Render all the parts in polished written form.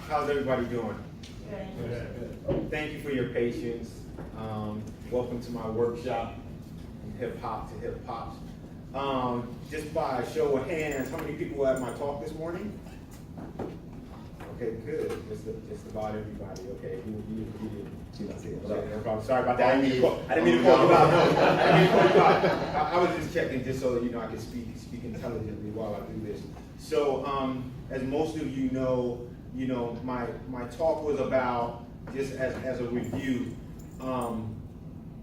How's everybody doing? Good. Thank you for your patience. Welcome to my workshop from hip hop to hip hop. Just by a show of hands, how many people were at my talk this morning? Okay, good. Just about everybody. Okay, you did. No problem. Sorry about that. I didn't mean to call you out. I was just checking just so that I could speak intelligently while I do this. So, as most of you know, my talk was about, just as a review,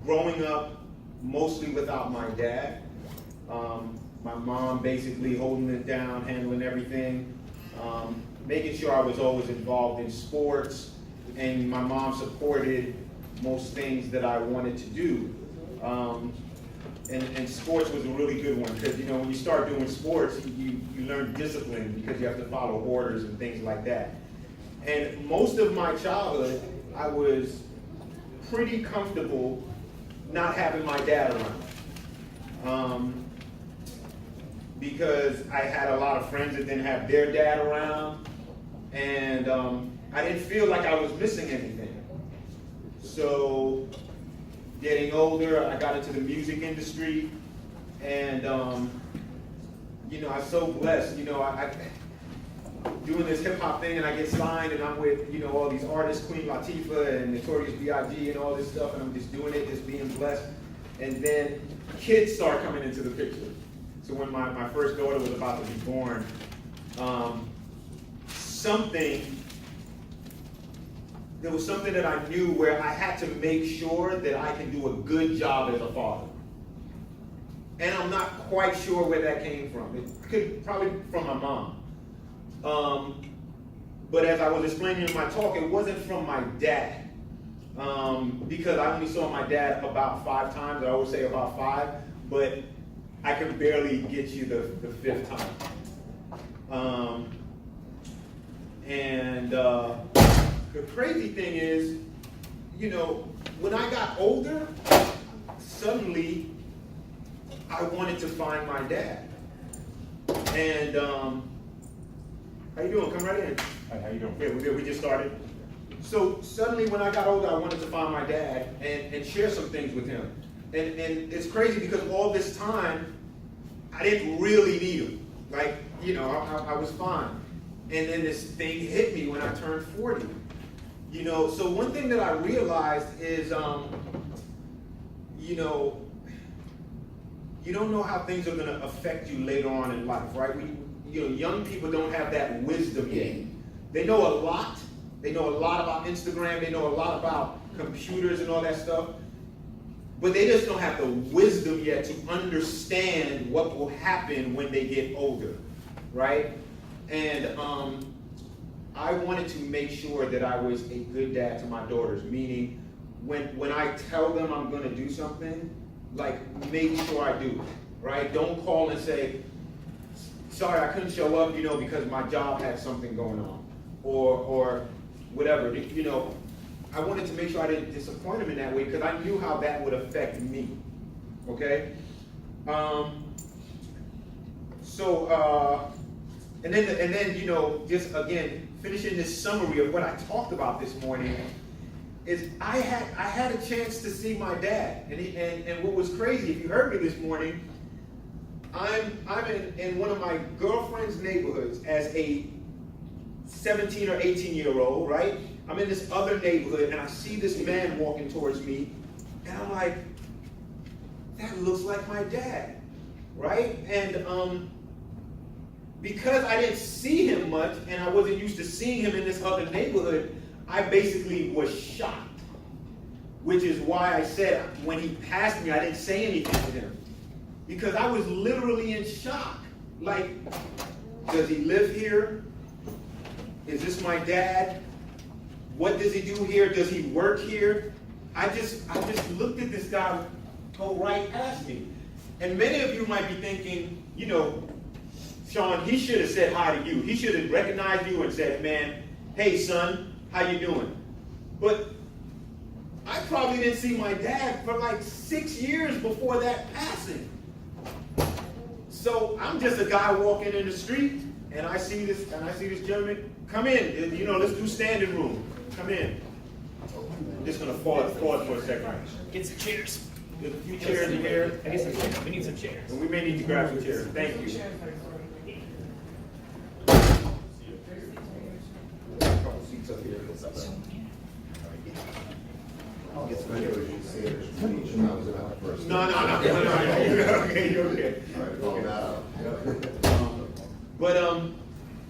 growing up mostly without my dad. My mom basically holding it down, handling everything, making sure I was always involved in sports, and my mom supported most things that I wanted to do. And sports was a really good one, because when you start doing sports, you learn discipline because you have to follow orders and things like that. And most of my childhood, I was pretty comfortable not having my dad around. Because I had a lot of friends that didn't have their dad around, and I didn't feel like I was missing anything. So, getting older, I got into the music industry, and I'm so blessed. I doing this hip hop thing, and I get signed, and I'm with all these artists, Queen Latifah and Notorious B.I.G. and all this stuff, and I'm just doing it, just being blessed. And then kids start coming into the picture. So when my first daughter was about to be born, there was something that I knew where I had to make sure that I can do a good job as a father. And I'm not quite sure where that came from. It could probably from my mom. But as I was explaining in my talk, it wasn't from my dad. Because I only saw my dad about 5 times. I always say about 5, but I could barely get you the 5th time. The crazy thing is, when I got older, suddenly I wanted to find my dad. And how you doing? Come right in. Hi, how you doing? Yeah, we're good. We just started. So suddenly when I got older, I wanted to find my dad and share some things with him. And it's crazy because all this time, I didn't really need him. Like, I was fine. And then this thing hit me when I turned 40. So one thing that I realized is, you don't know how things are going to affect you later on in life, right? Young people don't have that wisdom yet. They know a lot. They know a lot about Instagram. They know a lot about computers and all that stuff. But they just don't have the wisdom yet to understand what will happen when they get older, right? And I wanted to make sure that I was a good dad to my daughters, meaning when I tell them I'm going to do something, like make sure I do it, right? Don't call and say, sorry, I couldn't show up, because my job had something going on, or whatever, I wanted to make sure I didn't disappoint them in that way because I knew how that would affect me. Okay? And then just again, finishing this summary of what I talked about this morning is I had a chance to see my dad. And what was crazy, if you heard me this morning, I'm in one of my girlfriend's neighborhoods as a 17 or 18-year-old, right? I'm in this other neighborhood, and I see this man walking towards me, and I'm like, that looks like my dad, right? And because I didn't see him much, and I wasn't used to seeing him in this other neighborhood, I basically was shocked, which is why I said when he passed me, I didn't say anything to him, because I was literally in shock. Like, does he live here? Is this my dad? What does he do here? Does he work here? I just looked at this guy go right past me. And many of you might be thinking, Shawn, he should have said hi to you. He should have recognized you and said, man, hey son, how you doing? But I probably didn't see my dad for like 6 years before that passing. So I'm just a guy walking in the street, and I see this gentleman, come in, you know, let's do standing room. Come in. I'm just gonna pause for a second. Get some chairs. There's a few chairs in here. I get some chairs. We need some chairs. And we may need to grab some chairs. Thank you. Couple seats up here. No. Okay, you're okay. But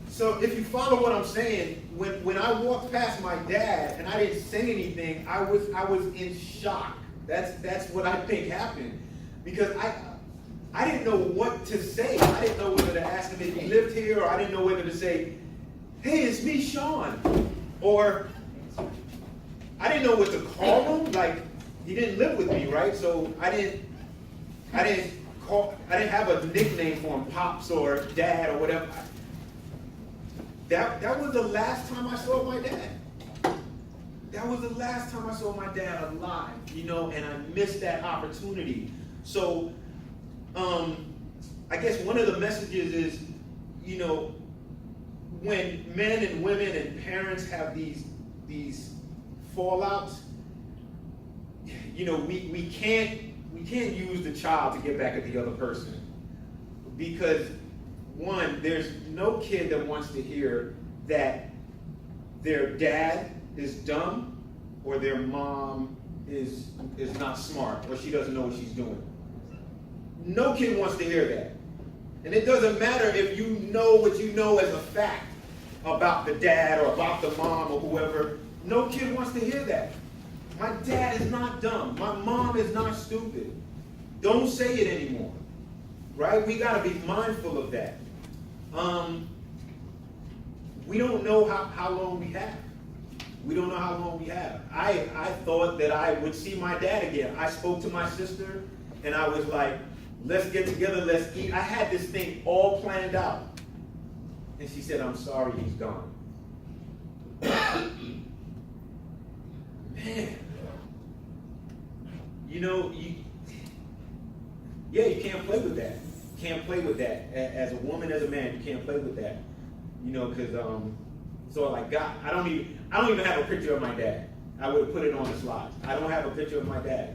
so if you follow what I'm saying, when I walked past my dad and I didn't say anything, I was in shock. That's what I think happened, because I didn't know what to say. I didn't know whether to ask him if he lived here, or I didn't know whether to say, "Hey, it's me, Shawn," or I didn't know what to call him. Like, he didn't live with me, right? So I didn't have a nickname for him, Pops or Dad or whatever. That was the last time I saw my dad. That was the last time I saw my dad alive, you know, and I missed that opportunity. So, I guess one of the messages is, you know, when men and women and parents have these fallouts, you know, we can't use the child to get back at the other person, because one, there's no kid that wants to hear that their dad is dumb or their mom is not smart or she doesn't know what she's doing. No kid wants to hear that. And it doesn't matter if you know what you know as a fact about the dad or about the mom or whoever. No kid wants to hear that. My dad is not dumb. My mom is not stupid. Don't say it anymore. Right? We got to be mindful of that. We don't know how long we have. We don't know how long we have. I thought that I would see my dad again. I spoke to my sister and I was like, let's get together, let's eat. I had this thing all planned out. And she said, I'm sorry, he's gone. Man. You know, you can't play with that. You can't play with that. As a woman, as a man, you can't play with that. You know, because so like God, I don't even have a picture of my dad. I would have put it on the slides. I don't have a picture of my dad.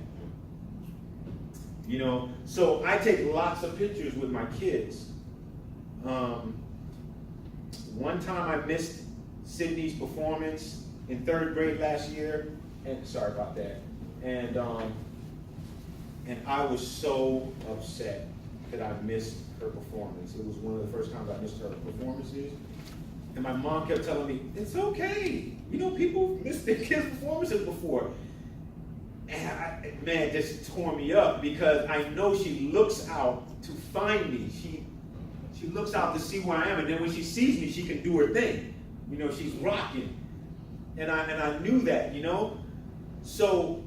You know, so I take lots of pictures with my kids. One time I missed Sydney's performance in 3rd grade last year, and sorry about that. And I was so upset that I missed her performance. It was one of the first times I missed her performances. And my mom kept telling me, it's okay. You know, people miss their kids' performances before. And man, just tore me up, because I know she looks out to find me. She looks out to see where I am, and then when she sees me, she can do her thing. You know, she's rocking. And I knew that, you know? So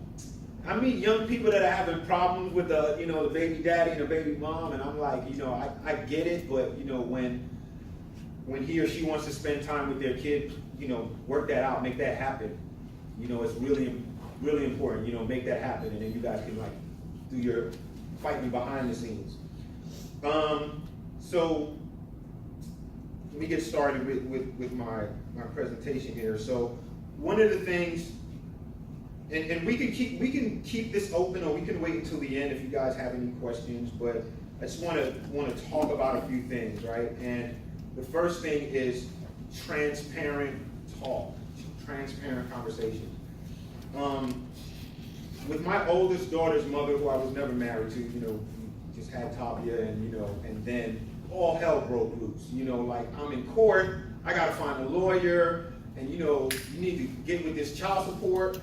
I meet young people that are having problems with the baby daddy and the baby mom, and I'm like, you know, I get it, but you know, when he or she wants to spend time with their kid, you know, work that out, make that happen. You know, it's really, really important, you know, make that happen, and then you guys can like do your fighting behind the scenes. So let me get started with my presentation here. So one of the things, and we can keep this open, or we can wait until the end if you guys have any questions, but I just want to talk about a few things, right? And the first thing is transparent talk, transparent conversation. With my oldest daughter's mother, who I was never married to, you know, just had Tavia, and you know, and then all hell broke loose. You know, like I'm in court, I gotta find a lawyer, and you know, you need to get with this child support,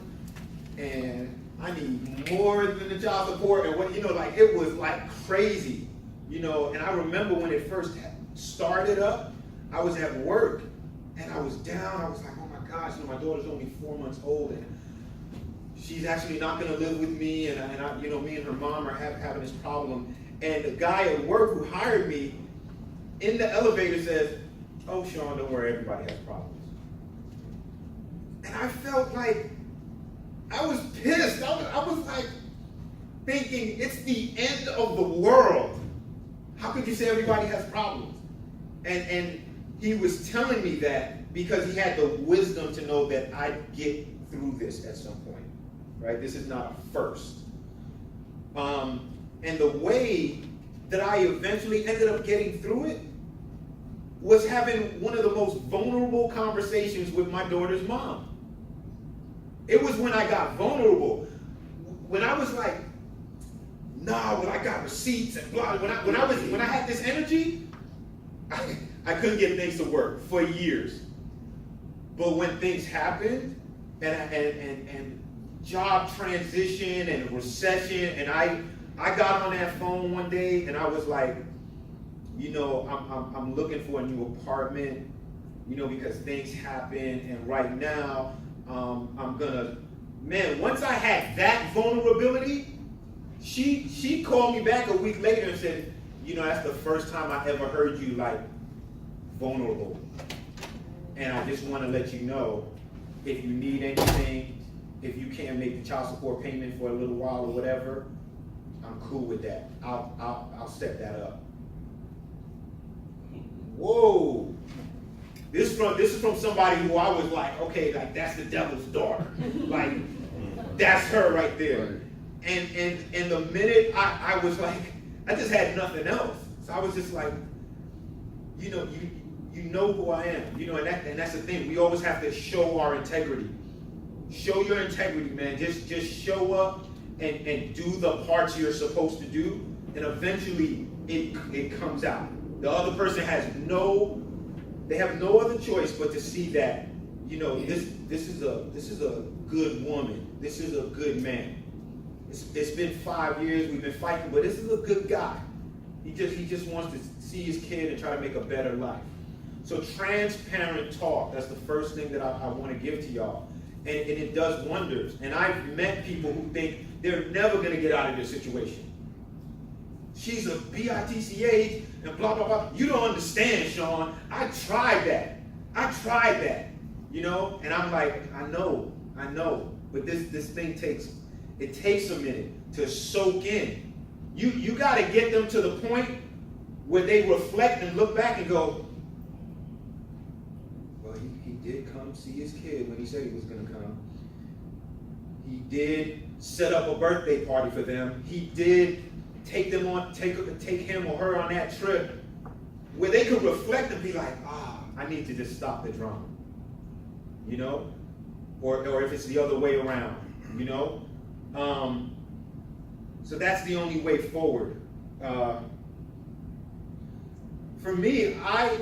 and I need more than the child support, and what, you know, like it was like crazy, you know. And I remember when it first started up, I was at work and I was down. I was like, oh my gosh, you know, my daughter's only 4 months old, and she's actually not going to live with me, and I, you know, me and her mom are having this problem. And the guy at work who hired me in the elevator says, oh, Shawn, don't worry, everybody has problems. And I felt like I was pissed. I was like thinking, it's the end of the world. How could you say everybody has problems? And he was telling me that because he had the wisdom to know that I'd get through this at some point, right? This is not a first. And the way that I eventually ended up getting through it was having one of the most vulnerable conversations with my daughter's mom. It was when I got vulnerable, when I was like, nah, when I got receipts and blah, when I had this energy, I couldn't get things to work for years. But when things happened, and job transition and recession, and I got on that phone one day and I was like, I'm looking for a new apartment, because things happen, and right now, once I had that vulnerability, she called me back a week later and said, that's the first time I ever heard you like vulnerable. And I just want to let you know, if you need anything, if you can't make the child support payment for a little while or whatever, I'm cool with that. I'll set that up. Whoa. This is from somebody who I was like, okay, like that's the devil's daughter. Like, that's her right there. And the minute I was like, I just had nothing else. So I was just like, you know who I am. And that's the thing. We always have to show our integrity. Show your integrity, man. Just show up and do the parts you're supposed to do, and eventually it comes out. The other person has no other choice but to see that, this is a good woman. This is a good man. It's been 5 years, we've been fighting, but this is a good guy. He just wants to see his kid and try to make a better life. So transparent talk, that's the first thing that I want to give to y'all. And it does wonders. And I've met people who think they're never going to get out of this situation. She's a BITCH and blah, blah, blah. You don't understand, Shawn. I tried that. And I'm like, I know. But this thing takes a minute to soak in. You got to get them to the point where they reflect and look back and go, well, he did come see his kid when he said he was going to come. He did set up a birthday party for them. He did take him or her on that trip, where they could reflect and be like, I need to just stop the drama. Or if it's the other way around, So that's the only way forward. For me, I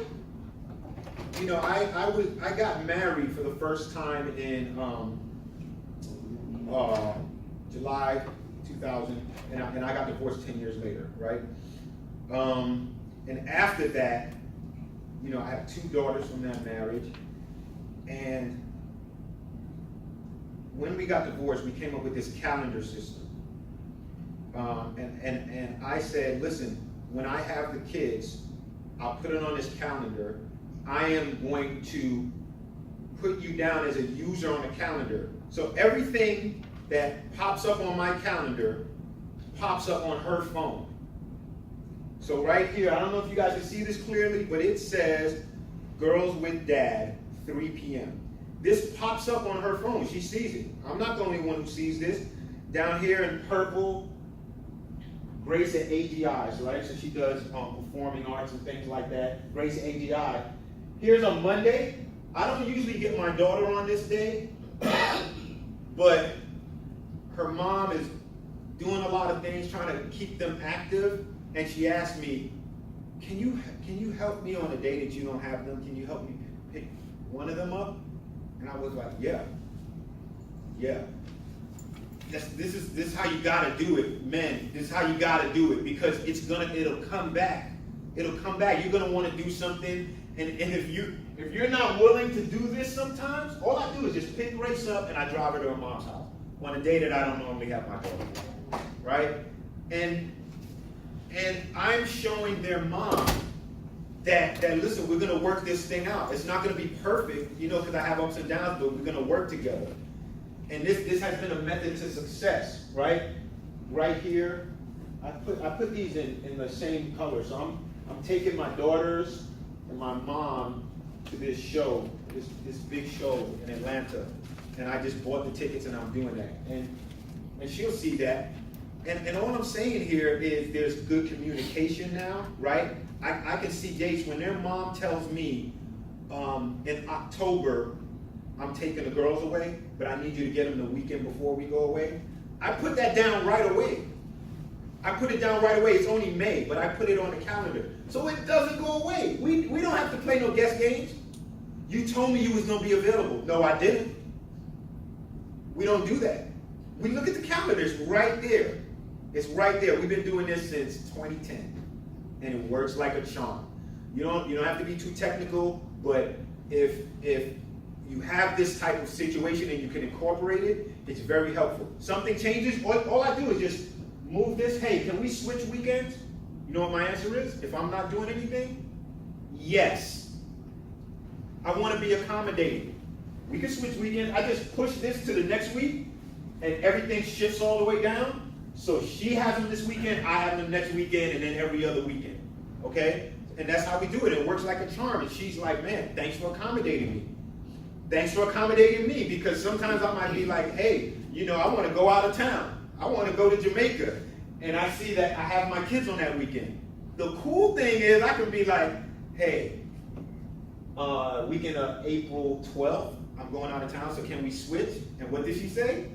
got married for the first time in July 2000, and I got divorced 10 years later, right? And after that, I have 2 daughters from that marriage, and when we got divorced, we came up with this calendar system. And I said, listen, when I have the kids, I'll put it on this calendar. I am going to put you down as a user on the calendar. So everything that pops up on my calendar pops up on her phone. So right here, I don't know if you guys can see this clearly, but it says Girls with Dad, 3 p.m. This pops up on her phone. She sees it. I'm not the only one who sees this. Down here in purple, Grace at AGI, right? So she does performing arts and things like that. Grace at AGI. Here's a Monday. I don't usually get my daughter on this day, but her mom is doing a lot of things, trying to keep them active, and she asked me, can you help me on a day that you don't have them? Can you help me pick one of them up? And I was like, yeah. This is how you gotta do it, men. This is how you gotta do it, because it'll come back. It'll come back. You're gonna want to do something, and if you're not willing to do this sometimes, all I do is just pick Grace up and I drive her to her mom's house on a day that I don't normally have my daughter, right? And I'm showing their mom that listen, we're gonna work this thing out. It's not gonna be perfect, because I have ups and downs, but we're gonna work together. And this has been a method to success, right? Right here, I put these in the same color. So I'm taking my daughters and my mom, to this show, this big show in Atlanta, and I just bought the tickets and I'm doing that. And she'll see that. And all I'm saying here is there's good communication now, right? I can see dates when their mom tells me in October, I'm taking the girls away, but I need you to get them the weekend before we go away. I put that down right away. I put it down right away. It's only May, but I put it on the calendar. So it doesn't go away. We don't have to play no guest games. You told me you was going to be available. No, I didn't. We don't do that. We look at the calendar. It's right there. It's right there. We've been doing this since 2010, and it works like a charm. You don't have to be too technical, but if you have this type of situation and you can incorporate it, it's very helpful. Something changes, all I do is just move this. Hey, can we switch weekends? You know what my answer is? If I'm not doing anything, yes. I want to be accommodating. We can switch weekends. I just push this to the next week, and everything shifts all the way down. So she has them this weekend, I have them next weekend, and then every other weekend. Okay? And that's how we do it. It works like a charm. And she's like, man, thanks for accommodating me. Thanks for accommodating me, because sometimes I might be like, hey, I want to go out of town. I want to go to Jamaica. And I see that I have my kids on that weekend. The cool thing is I can be like, hey, weekend of April 12th, I'm going out of town, so can we switch? And what did she say?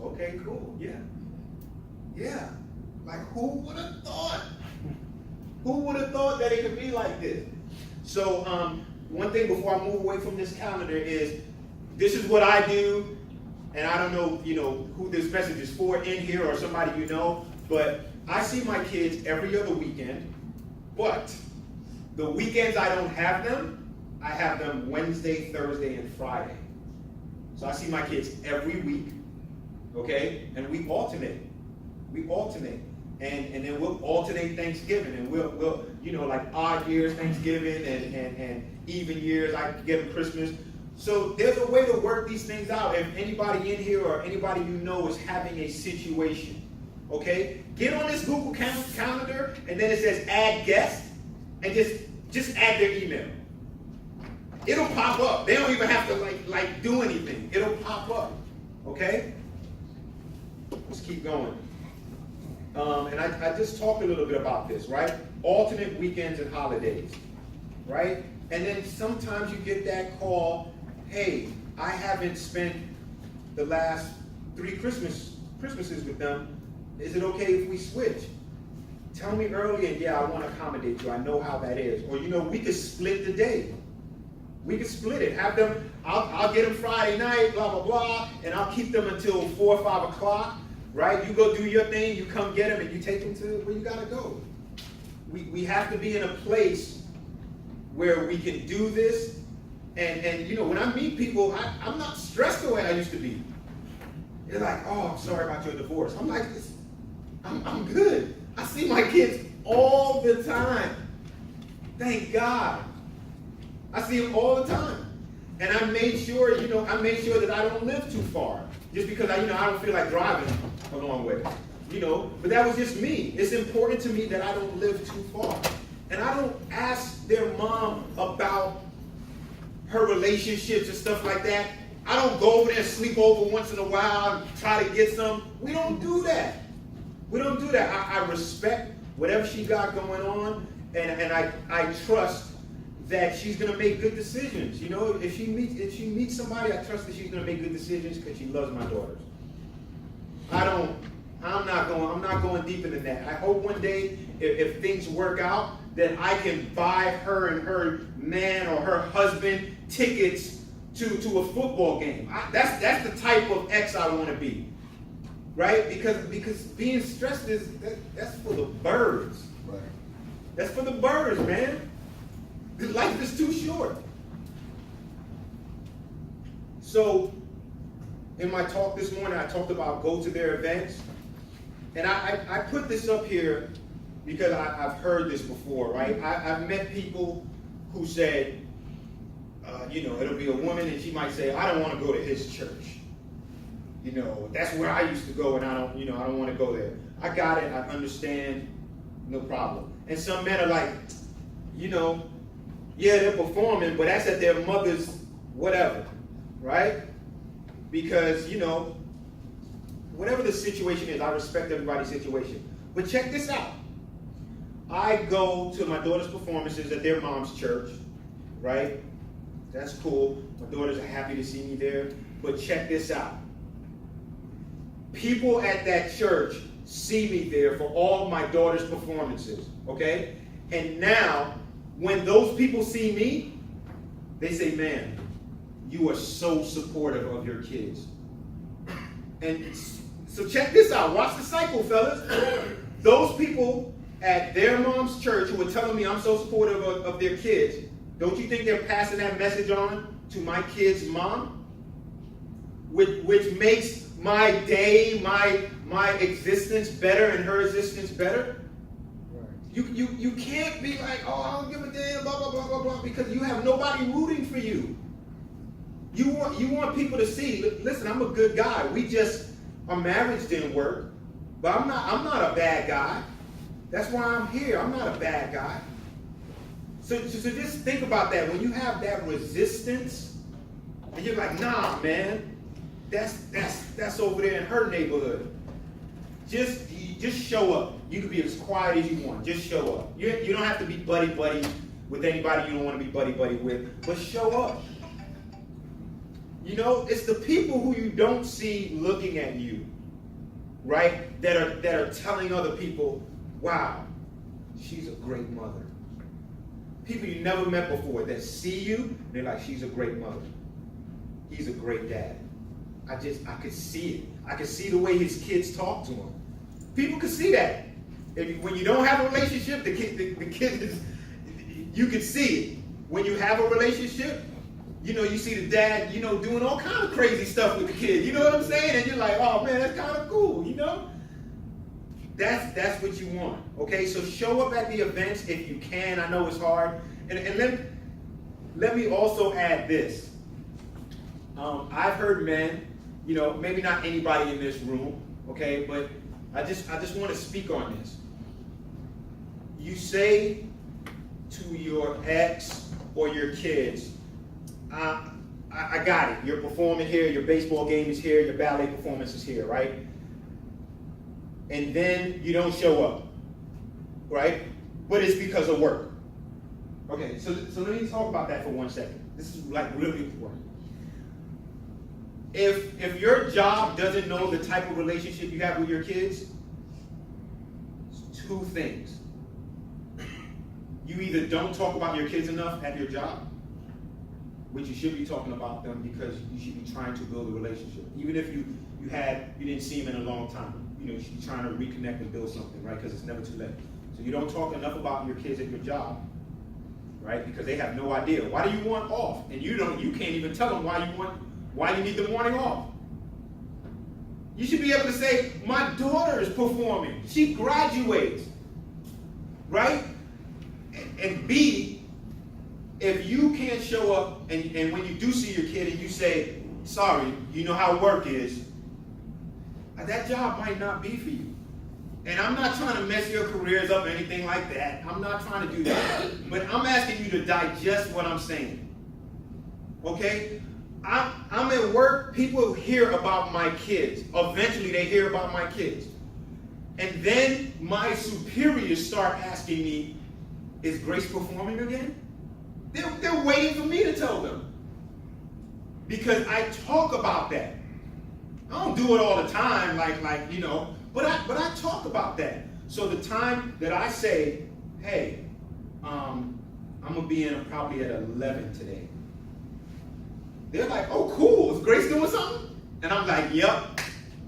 Okay, cool, yeah. Yeah, like who would have thought? Who would have thought that it could be like this? So one thing before I move away from this calendar is, this is what I do, and I don't know, who this message is for in here or somebody but I see my kids every other weekend, but the weekends I don't have them, I have them Wednesday, Thursday, and Friday. So I see my kids every week, okay? And we alternate. And then we'll alternate Thanksgiving, and we'll like odd years Thanksgiving and even years I get them Christmas. So there's a way to work these things out. If anybody in here or anybody is having a situation, okay, get on this Google calendar, and then it says add guest, and just add their email. It'll pop up. They don't even have to like do anything. It'll pop up. Okay? Let's keep going. And I just talked a little bit about this, right? Alternate weekends and holidays, right? And then sometimes you get that call, hey, I haven't spent the last 3 Christmases with them. Is it okay if we switch? Tell me early, and yeah, I want to accommodate you. I know how that is. Or, we could split the day. We could split it. Have them, I'll get them Friday night, blah, blah, blah, and I'll keep them until 4 or 5 o'clock. Right? You go do your thing, you come get them, and you take them to where you gotta go. We have to be in a place where we can do this. And when I meet people, I'm not stressed the way I used to be. They're like, oh, I'm sorry about your divorce. I'm like, I'm good. I see my kids all the time. Thank God. I see them all the time. And I made sure that I don't live too far. Just because I don't feel like driving a long way. But that was just me. It's important to me that I don't live too far. And I don't ask their mom about her relationships and stuff like that. I don't go over there and sleep over once in a while and try to get some. We don't do that. We don't do that. I respect whatever she got going on, and I trust that she's going to make good decisions. If she meets somebody, I trust that she's going to make good decisions because she loves my daughters. I'm not going deeper than that. I hope one day, if things work out, that I can buy her and her man or her husband tickets to a football game. That's the type of ex I want to be, right? Because being stressed that's for the birds. Right. That's for the birds, man. Life is too short. So, in my talk this morning, I talked about go to their events. And I put this up here because I've heard this before, right? I've met people who said, it'll be a woman and she might say, I don't want to go to his church. That's where I used to go, and I don't want to go there. I got it. I understand. No problem. And some men are like, Yeah, they're performing, but that's at their mother's whatever, right? Because, whatever the situation is, I respect everybody's situation. But check this out. I go to my daughter's performances at their mom's church, right? That's cool. My daughters are happy to see me there. But check this out. People at that church see me there for all my daughter's performances, okay? And now, when those people see me, they say, man, you are so supportive of your kids. And so check this out. Watch the cycle, fellas. Those people at their mom's church who are telling me I'm so supportive of their kids, don't you think they're passing that message on to my kid's mom? Which makes my day, my existence better and her existence better? Right. You can't be like, oh, I don't give a damn, blah, blah, blah, blah, blah, because you have nobody rooting for you. You want people to see, listen, I'm a good guy. Our marriage didn't work, but I'm not a bad guy. That's why I'm here. I'm not a bad guy. So just think about that. When you have that resistance, and you're like, nah, man, that's over there in her neighborhood. Just show up. You can be as quiet as you want. Just show up. You don't have to be buddy with anybody you don't want to be buddy with, but show up. It's the people who you don't see looking at you, right? That are telling other people, wow, she's a great mother. People you never met before that see you, and they're like, she's a great mother. He's a great dad. I could see it. I could see the way his kids talk to him. People could see that. When you don't have a relationship, the kid is, you can see it. When you have a relationship, you see the dad, doing all kind of crazy stuff with the kid. You know what I'm saying? And you're like, oh man, that's kind of cool, That's what you want, okay? So show up at the events if you can. I know it's hard. And let me also add this. I've heard men, maybe not anybody in this room, okay? But I just want to speak on this. You say to your ex or your kids, I got it. You're performing here, your baseball game is here, your ballet performance is here, right? And then you don't show up, right? But it's because of work. Okay, so let me talk about that for 1 second. This is really important. If your job doesn't know the type of relationship you have with your kids, it's 2 things. You either don't talk about your kids enough at your job, which you should be talking about them because you should be trying to build a relationship. Even if you didn't see them in a long time. You should be trying to reconnect and build something, right? Because it's never too late. So you don't talk enough about your kids at your job, right? Because they have no idea. Why do you want off? And you can't even tell them why you need the morning off. You should be able to say, my daughter is performing. She graduates, right? And B, if you can't show up and when you do see your kid and you say, sorry, you know how work is, that job might not be for you. And I'm not trying to mess your careers up or anything like that. I'm not trying to do that. But I'm asking you to digest what I'm saying. Okay? I'm at work, people hear about my kids. Eventually they hear about my kids. And then my superiors start asking me, is Grace performing again? They're waiting for me to tell them. Because I talk about that. I don't do it all the time, but I talk about that. So the time that I say, hey, I'm gonna be in probably at 11 today. They're like, oh, cool. Is Grace doing something? And I'm like, yep.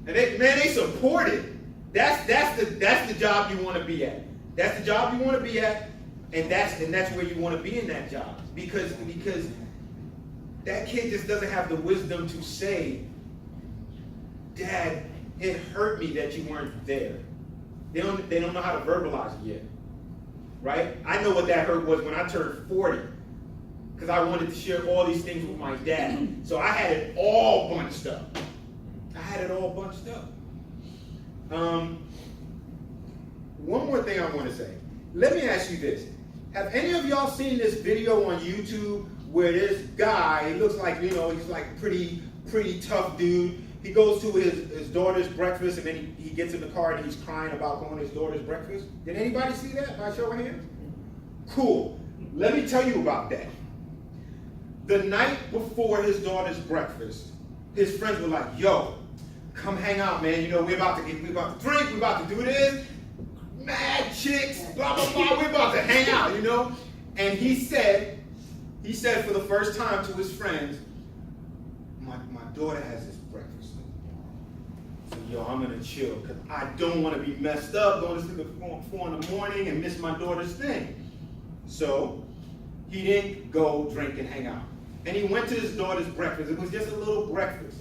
And they support it. That's the job you want to be at. That's the job you want to be at, and that's where you want to be in that job. Because that kid just doesn't have the wisdom to say, Dad, it hurt me that you weren't there. They don't know how to verbalize it yet. Right? I know what that hurt was when I turned 40. Because I wanted to share all these things with my dad. So I had it all bunched up. One more thing I want to say. Let me ask you this. Have any of y'all seen this video on YouTube where this guy, it looks like, he's like pretty tough dude. He goes to his daughter's breakfast, and then he gets in the car and he's crying about going to his daughter's breakfast? Did anybody see that by show of hands? Cool. Let me tell you about that. The night before his daughter's breakfast, his friends were like, yo, come hang out, man. We're about to drink, we're about to do this. Mad chicks, blah, blah, blah. We're about to hang out, And he said for the first time to his friends, my daughter has this breakfast. So, yo, I'm going to chill because I don't want to be messed up going to sleep at 4 in the morning and miss my daughter's thing. So he didn't go drink and hang out. And he went to his daughter's breakfast. It was just a little breakfast.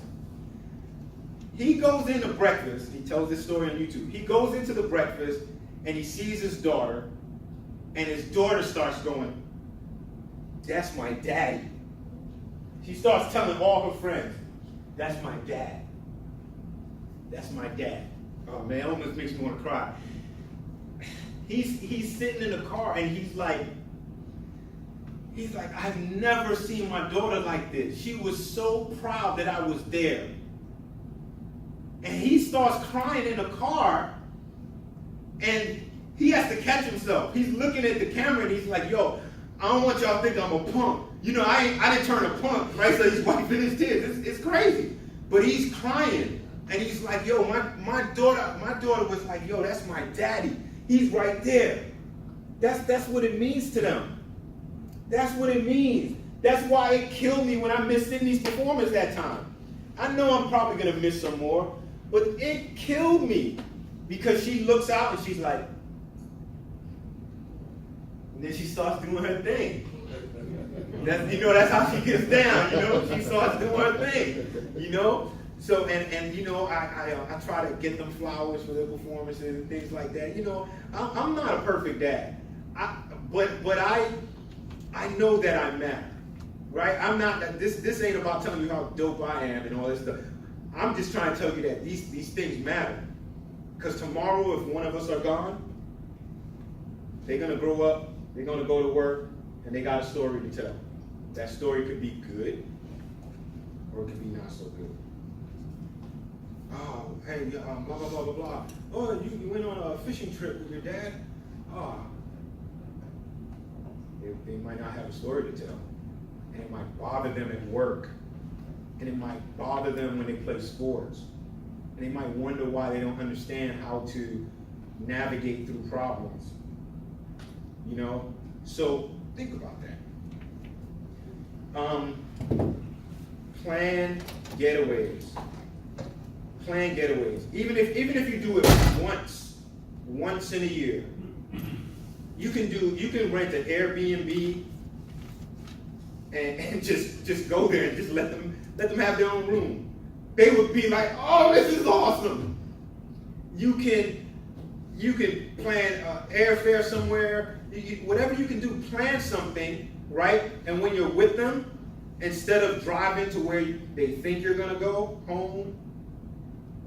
He goes into breakfast. He tells this story on YouTube. He goes into the breakfast and he sees his daughter. And his daughter starts going, that's my daddy. She starts telling all her friends, that's my dad. That's my dad. Oh man, it almost makes me want to cry. He's sitting in the car and he's like, I've never seen my daughter like this. She was so proud that I was there. And he starts crying in the car and he has to catch himself. He's looking at the camera and he's like, yo, I don't want y'all to think I'm a punk. I didn't turn a punk, right? So he's wiping his tears. It's crazy. But he's crying. And he's like, yo, my daughter was like, yo, that's my daddy. He's right there. That's what it means to them. That's what it means. That's why it killed me when I missed Sydney's performance that time. I know I'm probably going to miss some more, but it killed me because she looks out and she's like, and then she starts doing her thing. That's how she gets down, She starts doing her thing, So, I try to get them flowers for their performances and things like that. I'm not a perfect dad. But I know that I matter, right? I'm not, this ain't about telling you how dope I am and all this stuff. I'm just trying to tell you that these things matter. Because tomorrow, if one of us are gone, they're going to grow up, they're going to go to work, and they got a story to tell. That story could be good, or it could be not so good. Oh, hey, blah, blah, blah, blah, blah. Oh, you went on a fishing trip with your dad? Oh. They might not have a story to tell. And it might bother them at work. And it might bother them when they play sports. And they might wonder why they don't understand how to navigate through problems. So think about that. Plan getaways. Plan getaways. Even if you do it once in a year. You can rent an Airbnb and just go there and just let them have their own room. They would be like, oh, this is awesome. You can plan airfare somewhere, whatever you can do, plan something, right? And when you're with them, instead of driving to where they think you're gonna go, home,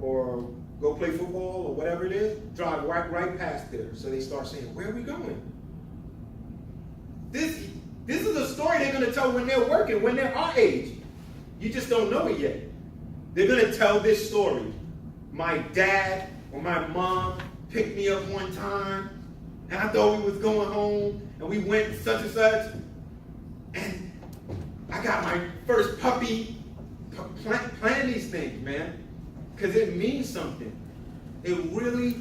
or go play football or whatever it is, drive right past there. So they start saying, where are we going? This is a story they're going to tell when they're working, when they're our age. You just don't know it yet. They're going to tell this story. My dad or my mom picked me up one time, and I thought we was going home, and we went such and such, and I got my first puppy. Plan these things, man. Because it means something. It really,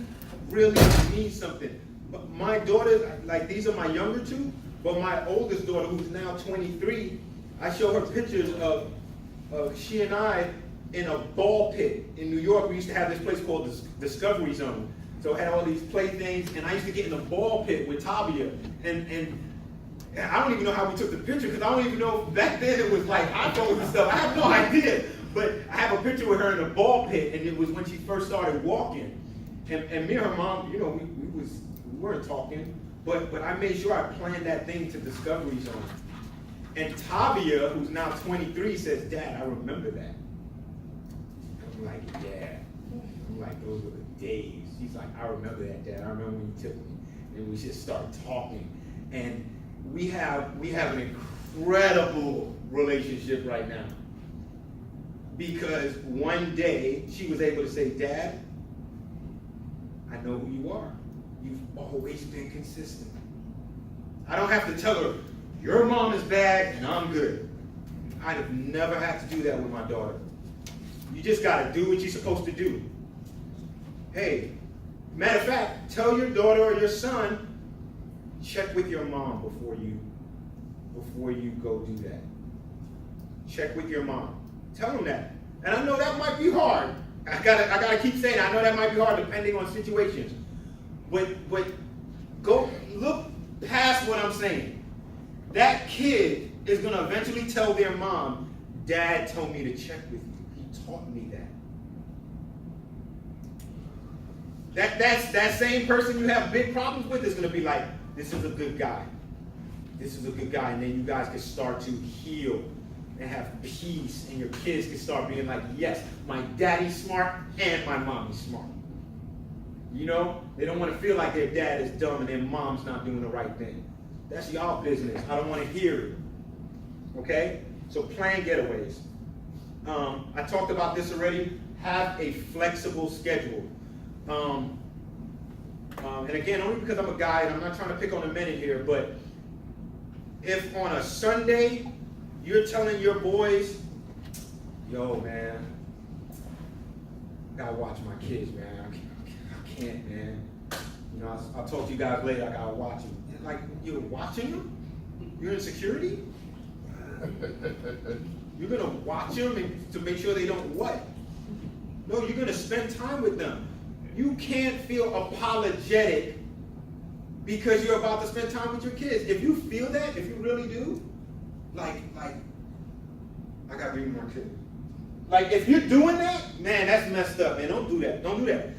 really means something. But my daughters, like these are my younger two, but my oldest daughter, who's now 23, I show her pictures of she and I in a ball pit in New York. We used to have this place called the Discovery Zone. So it had all these playthings, and I used to get in the ball pit with Tavia. And I don't even know how we took the picture, because I don't even know if back then it was like iPhones and stuff. I have no idea. But I have a picture with her in a ball pit, and it was when she first started walking. And me and her mom, we weren't talking, but I made sure I planned that thing to Discovery Zone. And Tavia, who's now 23, says, Dad, I remember that. I'm like, yeah. I'm like, those were the days. She's like, I remember that, Dad. I remember when you took me. And we just started talking. And we have an incredible relationship right now. Because one day she was able to say, Dad, I know who you are. You've always been consistent. I don't have to tell her, your mom is bad and I'm good. I'd have never had to do that with my daughter. You just got to do what you're supposed to do. Hey, matter of fact, tell your daughter or your son, check with your mom before you go do that. Check with your mom. Tell them that. And I know that might be hard. I gotta keep saying it. I know that might be hard depending on situations. But go look past what I'm saying. That kid is gonna eventually tell their mom, Dad told me to check with you. He taught me that. That same person you have big problems with is gonna be like, this is a good guy. This is a good guy. And then you guys can start to heal and have peace, and your kids can start being like, yes, my daddy's smart and my mommy's smart. You know, they don't want to feel like their dad is dumb and their mom's not doing the right thing. That's y'all business. I don't want to hear it. Okay? So plan getaways. I talked about this already. Have a flexible schedule. And again, only because I'm a guy and I'm not trying to pick on the men in here, but if on a Sunday you're telling your boys, yo, man, I gotta watch my kids, man. I can't, man. You know, I'll talk to you guys later. I gotta watch them. And like, you're watching them? You're in security? You're gonna watch them to make sure they don't what? No, you're gonna spend time with them. You can't feel apologetic because you're about to spend time with your kids. If you feel that, if you really do, like, I gotta bring more kids. Like, if you're doing that, man, that's messed up, man. Don't do that. Don't do that.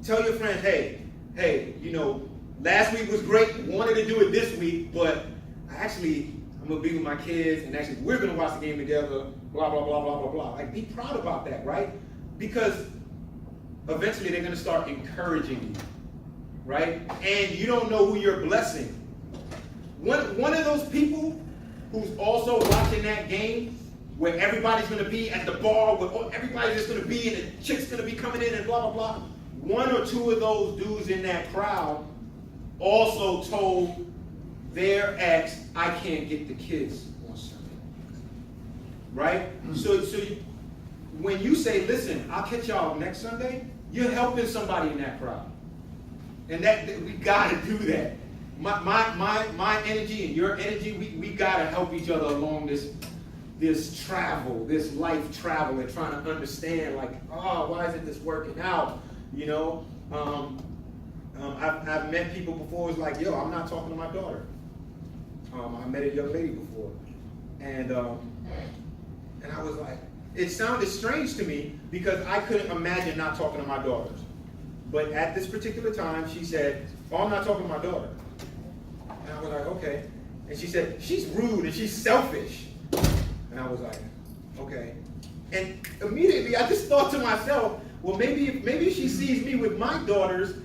Tell your friends, hey, you know, last week was great. Wanted to do it this week, but I'm gonna be with my kids, and actually, we're gonna watch the game together. Blah blah blah blah blah blah. Like, be proud about that, right? Because eventually, they're gonna start encouraging you, right? And you don't know who you're blessing. One of those people who's also watching that game where everybody's going to be at the bar, where everybody's just going to be, and the chick's going to be coming in and blah, blah, blah. One or two of those dudes in that crowd also told their ex, I can't get the kids on Sunday. Right? So when you say, listen, I'll catch y'all next Sunday, you're helping somebody in that crowd. And that we got to do that. My energy and your energy, we got to help each other along this travel, this life travel, and trying to understand, like, oh, why isn't this working out? You know, I've met people before who's like, yo, I'm not talking to my daughter. I met a young lady before, and I was like, it sounded strange to me because I couldn't imagine not talking to my daughters. But at this particular time, she said, oh, I'm not talking to my daughter. And I was like, okay. And she said, she's rude and she's selfish. And I was like, okay. And immediately I just thought to myself, well, maybe if she sees me with my daughters,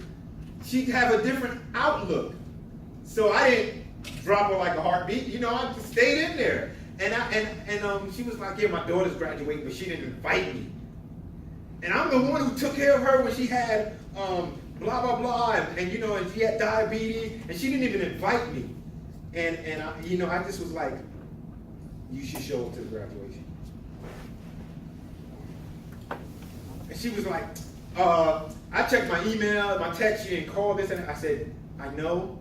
she'd have a different outlook. So I didn't drop her like a heartbeat. You know, I just stayed in there. And she was like, yeah, my daughter's graduating, but she didn't invite me. And I'm the one who took care of her when she had blah, blah, blah, and you know, and she had diabetes, and she didn't even invite me. And I, you know, I just was like, you should show up to the graduation. And she was like, I checked my email, my text, she didn't call this, and I said, I know,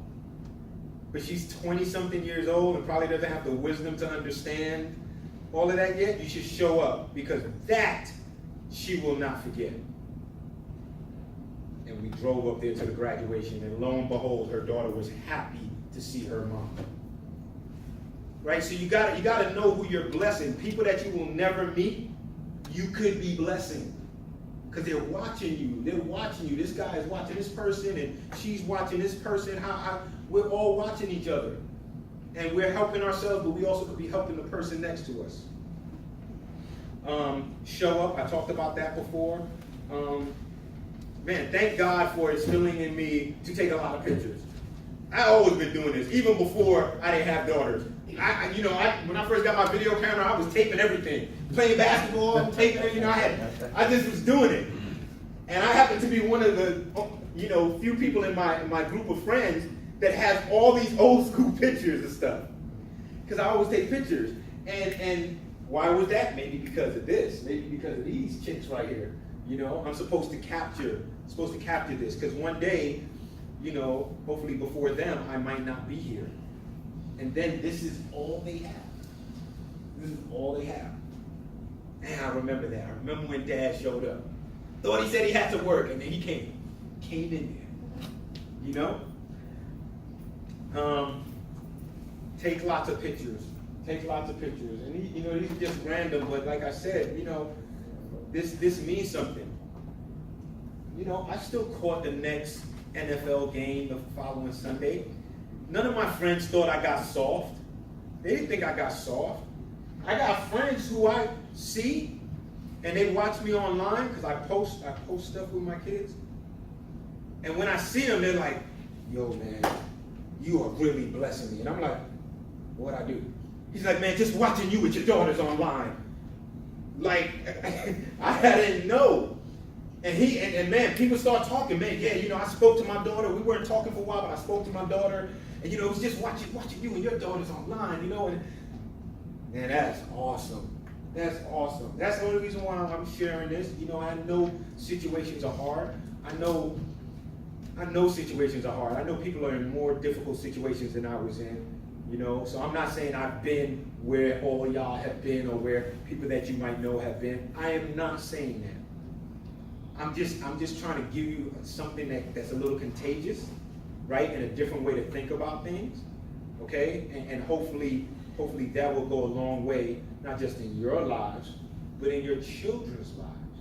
but she's 20-something years old and probably doesn't have the wisdom to understand all of that yet. You should show up, because that she will not forget. And we drove up there to the graduation, and lo and behold, her daughter was happy to see her mom. Right? So you gotta know who you're blessing. People that you will never meet, you could be blessing. Because they're watching you. They're watching you. This guy is watching this person, and she's watching this person. We're all watching each other. And we're helping ourselves, but we also could be helping the person next to us. Show up. I talked about that before. Man, thank God for instilling in me to take a lot of pictures. I always been doing this, even before I didn't have daughters. When I first got my video camera, I was taping everything, playing basketball, taping it. I just was doing it, and I happened to be one of the, few people in my group of friends that has all these old school pictures and stuff, because I always take pictures. And why was that? Maybe because of this, maybe because of these chicks right here. I'm supposed to capture this, because one day, hopefully before them, I might not be here. And then this is all they have. This is all they have. And I remember that. I remember when Dad showed up. Thought he said he had to work, and then he came in there. Take lots of pictures. And these are just random, but like I said, this means something. I still caught the next NFL game the following Sunday. None of my friends thought I got soft. They didn't think I got soft. I got friends who I see, and they watch me online because I post stuff with my kids. And when I see them, they're like, "Yo, man, you are really blessing me." And I'm like, "What'd I do?" He's like, "Man, just watching you with your daughters online." Like, I didn't know. And man, people start talking, man, yeah, I spoke to my daughter. We weren't talking for a while, but I spoke to my daughter. And, it was just watching you and your daughters online, and man, that's awesome. That's awesome. That's the only reason why I'm sharing this. I know situations are hard. I know situations are hard. I know people are in more difficult situations than I was in, So I'm not saying I've been where all y'all have been or where people that you might know have been. I am not saying that. I'm just trying to give you something that's a little contagious, right? And a different way to think about things, okay? And hopefully that will go a long way, not just in your lives, but in your children's lives,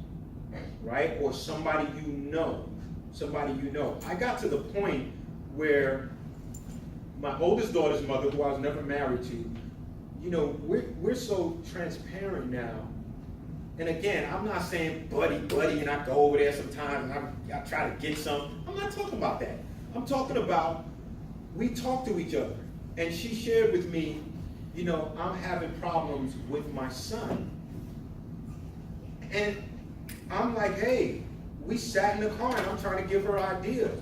right? Or somebody you know. I got to the point where my oldest daughter's mother, who I was never married to, we're so transparent now. And again, I'm not saying buddy, and I go over there sometimes and I try to get some. I'm not talking about that. I'm talking about we talk to each other. And she shared with me, I'm having problems with my son. And I'm like, hey, we sat in the car and I'm trying to give her ideas.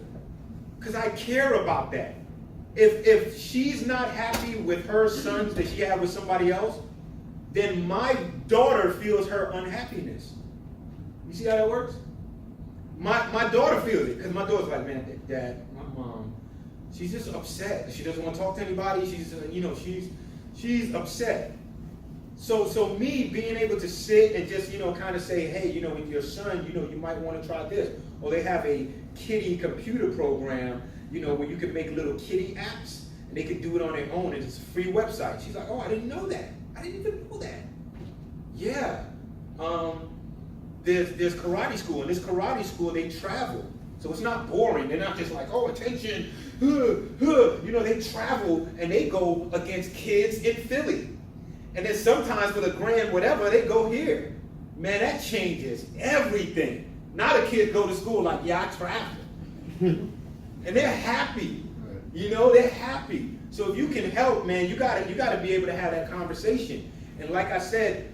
Because I care about that. If she's not happy with her sons that she had with somebody else, then my daughter feels her unhappiness. You see how that works? My daughter feels it, because my daughter's like, man, Dad, my mom, she's just upset. She doesn't want to talk to anybody. She's upset. So me being able to sit and just, kind of say, hey, with your son, you might want to try this. Or they have a kiddie computer program, where you can make little kiddie apps, and they can do it on their own, and it's a free website. She's like, oh, I didn't know that. I didn't even know that. Yeah. There's karate school. In this karate school, they travel. So it's not boring. They're not just like, oh, attention. They travel and they go against kids in Philly. And then sometimes for the grand whatever, they go here. Man, that changes everything. Now the kids go to school like, yeah, I travel. And they're happy. They're happy. So if you can help, man, you gotta be able to have that conversation. And like I said,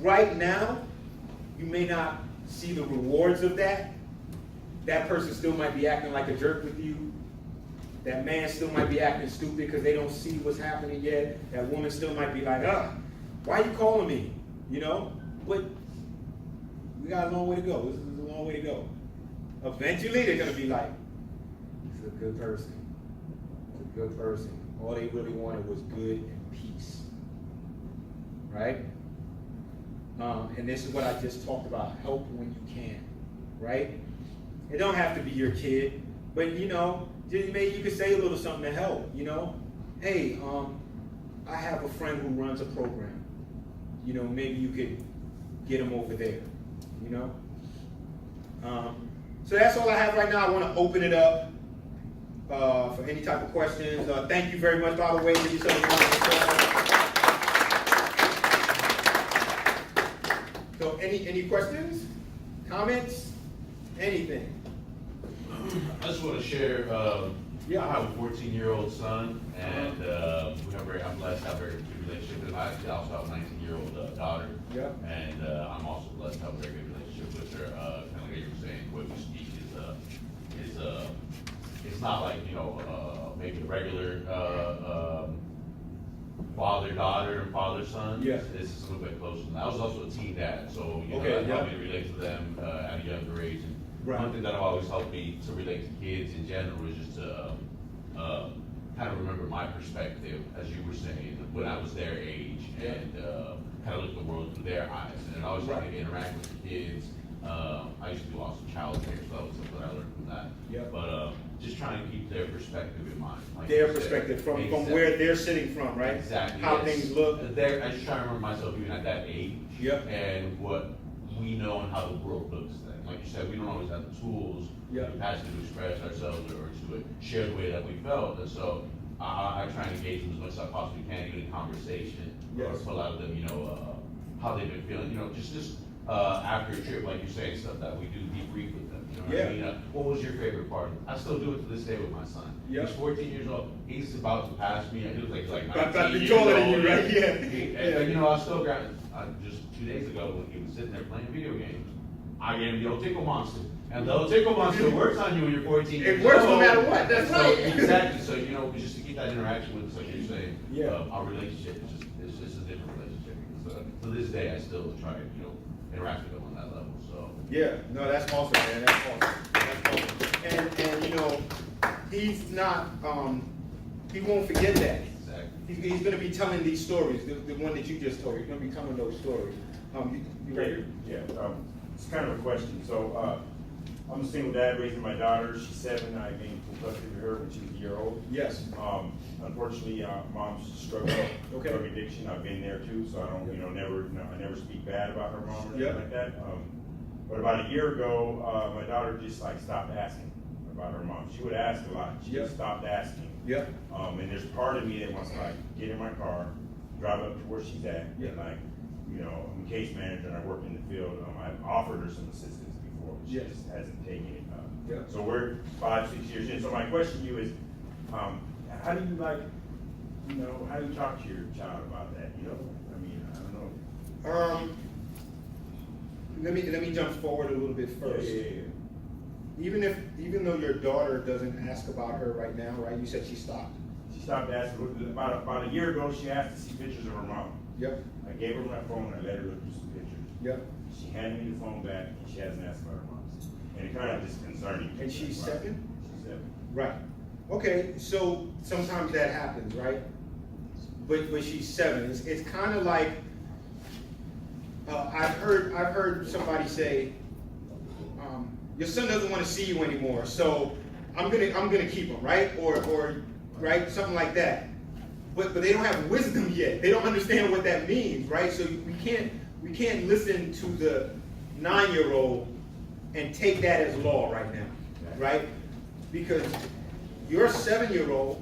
right now, you may not see the rewards of that. That person still might be acting like a jerk with you. That man still might be acting stupid because they don't see what's happening yet. That woman still might be like, why are you calling me? But we got a long way to go. This is a long way to go. Eventually, they're gonna be like, this is a good person. It's a good person. All they really wanted was good and peace, right? And this is what I just talked about, help when you can, right? It don't have to be your kid, but just maybe you could say a little something to help, Hey, I have a friend who runs a program. Maybe you could get him over there, So that's all I have right now. I want to open it up for any type of questions. Thank you very much, by the way. Give yourself a round of applause. So any questions, comments, anything? I just want to share, Yeah. I have a 14-year-old son, and I'm blessed to have a very good relationship with him. I also have a 19-year-old daughter. Yeah. And I'm also blessed to have a very good relationship with her. Kind of like you were saying, what we speak is it's not like, maybe a regular father-daughter and father-son. Yeah. This is a little bit closer than that. I was also a teen dad, so Okay, that yeah. helped me to relate to them at a younger age. And Right. one thing that always helped me to relate to kids in general is just to kind of remember my perspective, as you were saying, when I was their age, Yeah. and kind of look at the world through their eyes. And always Right. trying to interact with the kids. I used to do also childcare, so that was something I learned from that. Yeah. But just trying to keep their perspective in mind. Like Their you said. perspective from Exactly. where they're sitting from, right? Exactly. How yes. things look. I just try to remember myself even at that age. Yep. And what we know and how the world looks then. Like you said, we don't always have the tools, Yep. the passion to express ourselves or to share the way that we felt. And so I try and engage them as much as I possibly can, even in conversation, or Yes. pull out of them, how they've been feeling. Just after a trip, like you're saying, stuff that we do debrief with them. You know what I mean? What was your favorite part? I still do it to this day with my son. Yep. He's 14 years old. He's about to pass me. He was like 19 About to be years taller than old. you, right? Yeah. And, I was still grabbing. Just 2 days ago, when he was sitting there playing video games, I gave him the old tickle monster. And the old tickle monster works on you when you're 14 years It works old. no matter what. That's So, right. Exactly. So, just to keep that interaction with us, like you're saying, Yeah. our relationship is just a different relationship. So, to this day, I still try to, interact with them on that level. So, Yeah, no, that's awesome, man. That's awesome. That's awesome. And he's not, he won't forget that. exactly. He's gonna be telling these stories, the one that you just told. He's gonna be telling those stories. You ready? Yeah, it's kind of a question. So, I'm a single dad raising my daughter. She's 7. I gained full custody of her when she was a year old. Yes. Unfortunately, mom's struggling with Okay. drug addiction. I've been there too, so I don't, I never speak bad about her mom or anything Yeah. like that. But about a year ago, my daughter just stopped asking about her mom. She would ask a lot. She just stopped asking. Yep. And there's part of me that wants to get in my car, drive up to where she's at, Yeah. and I'm a case manager and I work in the field. I've offered her some assistance before, but she Yes. just hasn't taken it. Yeah. So we're 5-6 years in. So my question to you is, how do you how do you talk to your child about that? I don't know. Let me jump forward a little bit first. Yeah. Even though your daughter doesn't ask about her right now, right? You said she stopped. She stopped asking. About a year ago, she asked to see pictures of her mom. Yep. I gave her my phone. I let her look through some pictures. Yep. She handed me the phone back, and she hasn't asked about her mom. And it kind of just concerning. And she's 7? She's 7. Right. Okay, so sometimes that happens, right? But she's 7. It's kind of like I've heard somebody say, your son doesn't want to see you anymore, so I'm gonna keep him, right? Or right, something like that. But they don't have wisdom yet. They don't understand what that means, right? So we can't listen to the 9-year-old and take that as law right now, right? Because your 7-year-old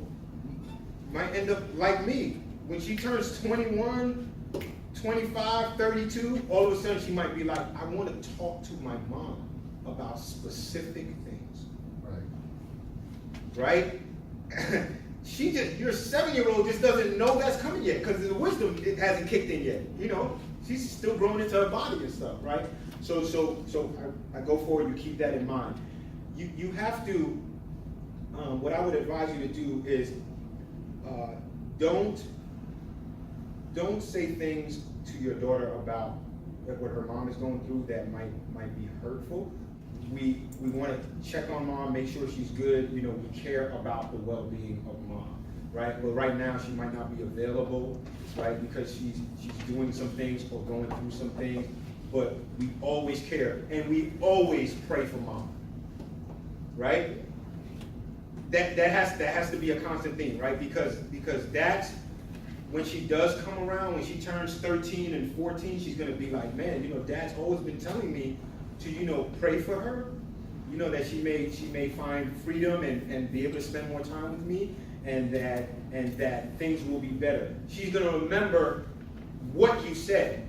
might end up like me. When she turns 21, 25, 32, all of a sudden she might be like, I want to talk to my mom about specific things. Right? Your 7-year-old just doesn't know that's coming yet because the wisdom it hasn't kicked in yet. She's still growing into her body and stuff, right? So I go forward. You keep that in mind. You have to. What I would advise you to do is don't say things to your daughter about what her mom is going through that might be hurtful. We want to check on mom, make sure she's good. We care about the well-being of mom, right? But right now she might not be available, right? Because she's doing some things or going through some things. But we always care and we always pray for mom, right? That has to be a constant thing, right? Because that's when she does come around, when she turns 13 and 14, she's gonna be like, man, dad's always been telling me to, pray for her, that she may find freedom and be able to spend more time with me, and that things will be better. She's gonna remember what you said.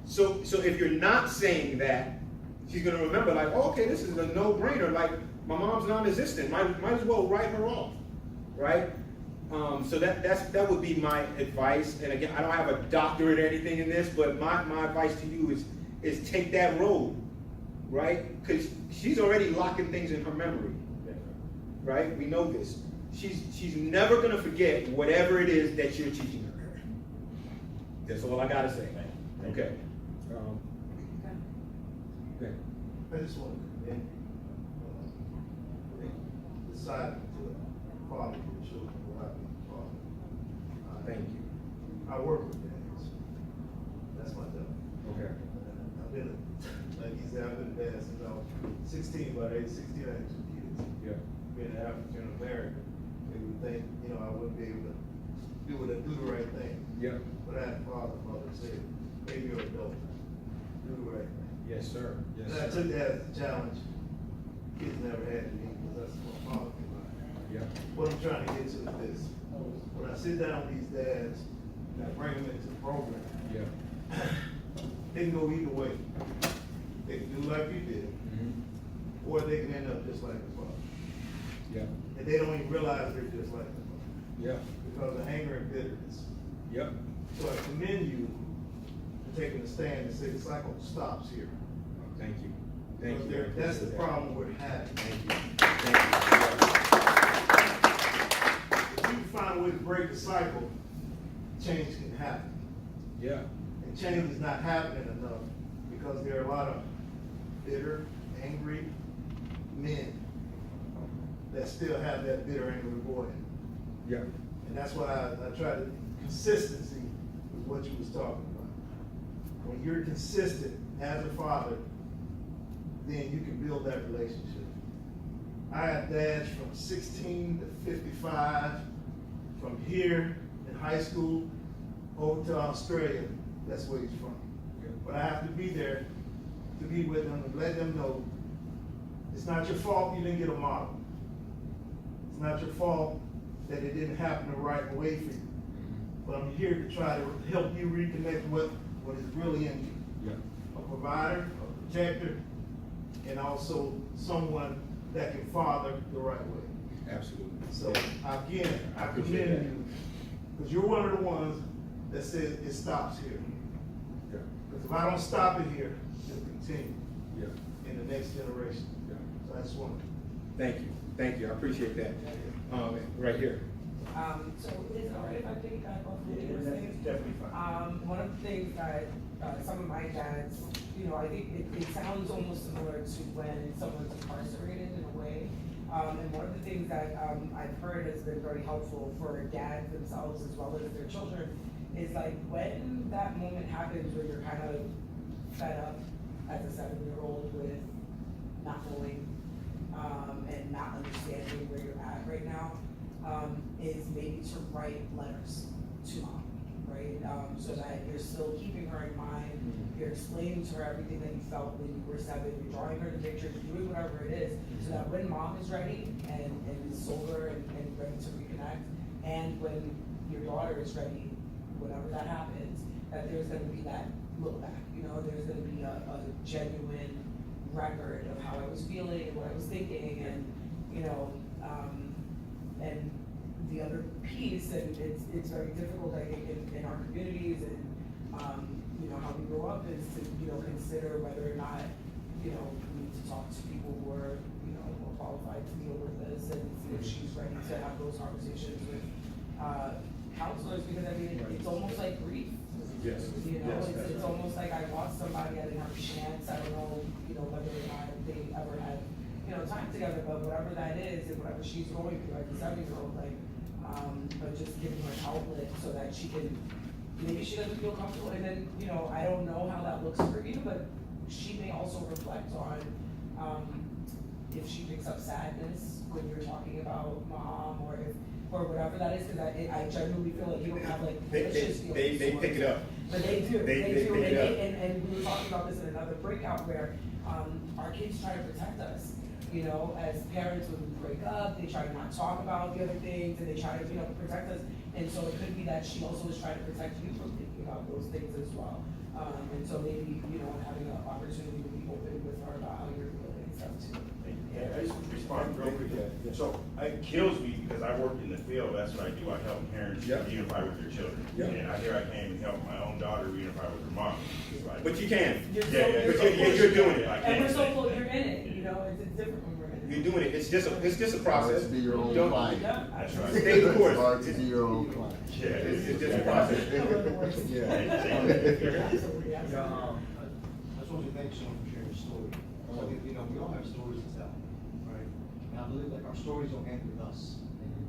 So if you're not saying that, she's gonna remember like, oh, okay, this is a no-brainer. Like my mom's non-existent. Might as well write her off. right? So that would be my advice. And again, I don't have a doctorate or anything in this, but my advice to you is take that road, right? Because she's already locking things in her memory, right? We know this. She's never gonna forget whatever it is that you're teaching her. That's all I gotta say. Okay. Okay. I just want to commend deciding to father your children without being father. Thank you. I work with dads. That's my job. Okay. I've been, like he said, I've been a dad since I was 16, by the age 16 I had 2 kids. Yeah. Being an African American, they would think, I wouldn't be able to do the right thing. Yeah. But I had a father and mother say, maybe you're an adult, do the right thing. Yes, sir. Yes, And I sir. took that as a challenge. Kids never had to me, because that's what my father did. Yeah. What I'm trying to get to is this. When I sit down with these dads and I bring them into the program, Yeah. they can go either way. They can do like you did, or they can end up just like the father. Yeah. And they don't even realize they're just like the father Yeah. because of anger and bitterness. Yep. So I commend you for taking a stand and say the cycle stops here. Thank you. Thank Because you. I that's the appreciate that. problem we're having. Thank you. Thank If you can find a way to break the cycle, change can happen. you. Yeah. And change is not happening enough because there are a lot of bitter, angry men that still have that bitter, angry boy. Yeah. And that's why I try to, consistency is what you was talking about. When you're consistent as a father, then you can build that relationship. I have dads from 16 to 55, from here in high school over to Australia. That's where he's from. Yeah. But I have to be there to be with them and let them know it's not your fault you didn't get a model. It's not your fault that it didn't happen the right way for you. But I'm here to try to help you reconnect with what is really in you. Yeah. A provider, a protector, and also someone that can father the right way. Absolutely. So Yeah. again, I appreciate commend that. you, because you're one of the ones that says it stops here. Yeah. Because if I don't stop it here, it'll continue Yeah. in the next generation. Yeah. So I just want to. Thank you. Thank you. I appreciate that. Right here. So is it all right if I piggyback off of what That's definitely fine. one of the things that some of my dads, I think it sounds almost similar to when someone's incarcerated in a way. And one of the things that I've heard has been very helpful for dads themselves as well as their children is like when that moment happens where you're kind of fed up as a 7-year-old with not knowing and not understanding where you're at right now, is maybe to write letters to mom, right? So that you're still keeping her in mind, you're explaining to her everything that you felt when you were 7, you're drawing her the pictures, doing whatever it is, so that when mom is ready and is sober and ready to reconnect, and when your daughter is ready, whenever that happens, that there's gonna be that look back, there's gonna be a genuine record of how I was feeling and what I was thinking, and and the other piece, and it's very difficult, I think, in our communities and, how we grow up is to, consider whether or not, we need to talk to people who are, more qualified to deal with this and see if she's ready to have those conversations with, counselors, because I mean, it's almost like grief. Yes. It's almost like I lost somebody, I didn't have a chance, I don't know, whether or not they ever had, time together, but whatever that is, and whatever she's going through, like a 7-year-old, but just giving her an outlet so that she can, maybe she doesn't feel comfortable, and then, I don't know how that looks for you, but she may also reflect on, if she picks up sadness when you're talking about mom, or whatever that is, because I genuinely feel like you don't have malicious feelings. They pick it up. But they do, They do, pick it up. and we were talking about this in another breakout where, our kids try to protect us. As parents, when we break up, they try to not talk about the other things, and they try to, protect us. And so it could be that she also is trying to protect you from thinking about those things as well. And so maybe, having an opportunity to be open with her about how you're feeling and stuff too. Yeah, I just respond real quick. So it kills me because I work in the field, that's what I do, I help parents Yeah. reunify with their children. Yeah. And I came and helped my own daughter reunify with her mom. It's like- But you can. You're so- Yeah, yeah, But so you're doing it. I And can't we're so say- full, you're in it, you know, it's different when we're in it. You're doing it. It's just a process. Let's be your own Don't- client. Yeah. That's right. Stay the It's course. hard to be your own client. Yeah. It's just a process. Yeah, I just want to thank Shawn for sharing his story. So, you know, we all have stories to tell, right? And I believe like our stories don't end with us.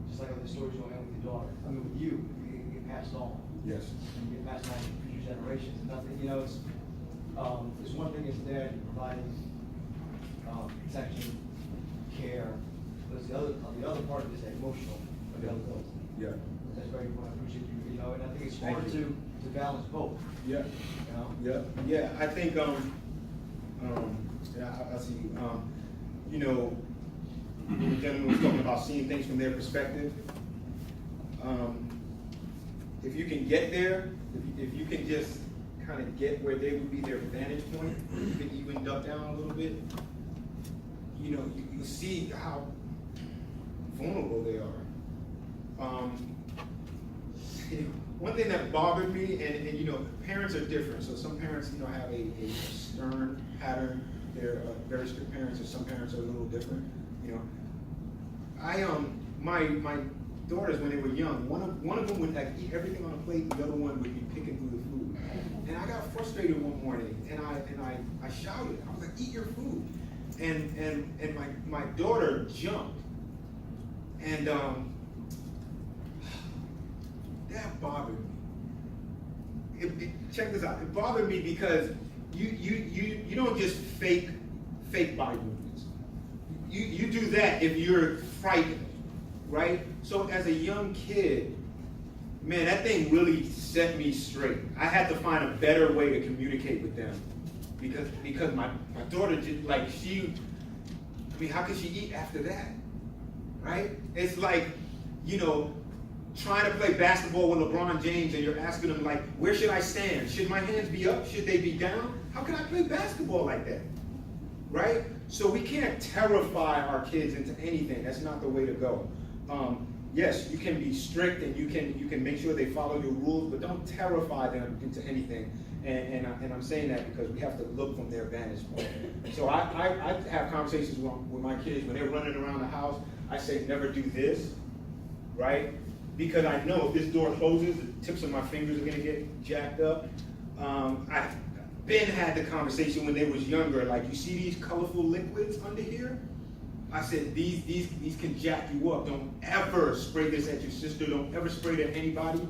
Just like other stories don't end with your daughter. I mean, with you, you get passed on. Yes. And you get passed on to future generations. And nothing, you know, it's one thing as a dad providing, protection, care. But it's the other part of it is that emotional availability. Yeah. That's very important. I appreciate you, you know, and I think it's Thank hard you. to balance both, Yeah. you know? Yeah. I think yeah, I see. You know, the gentleman was talking about seeing things from their perspective. If you can get there, if you can just kind of get where they would be their vantage point, you can even duck down a little bit. You know, you see how vulnerable they are. One thing that bothered me, and you know, parents are different. So some parents, you know, have a stern pattern. They're very strict parents, and some parents are a little different. You know, my daughters when they were young, one of them would like eat everything on a plate, the other one would be picking through the food. And I got frustrated one morning, and I shouted. I was like, "Eat your food!" And my daughter jumped, and that bothered me. Check this out. It bothered me because you don't just fake body movements. You do that if you're frightened, right? So as a young kid, man, that thing really set me straight. I had to find a better way to communicate with them because my daughter just like how could she eat after that, right? It's like, you know, trying to play basketball with LeBron James and you're asking them like, where should I stand? Should my hands be up? Should they be down? How can I play basketball like that? Right? So we can't terrify our kids into anything. That's not the way to go. Yes, you can be strict and you can make sure they follow your rules, but don't terrify them into anything. And I'm saying that because we have to look from their vantage point. So I have conversations with my kids when they're running around the house. I say, never do this, right? Because I know if this door closes, the tips of my fingers are gonna get jacked up. I've been had the conversation when they was younger, like, you see these colorful liquids under here? I said, these can jack you up. Don't ever spray this at your sister. Don't ever spray it at anybody.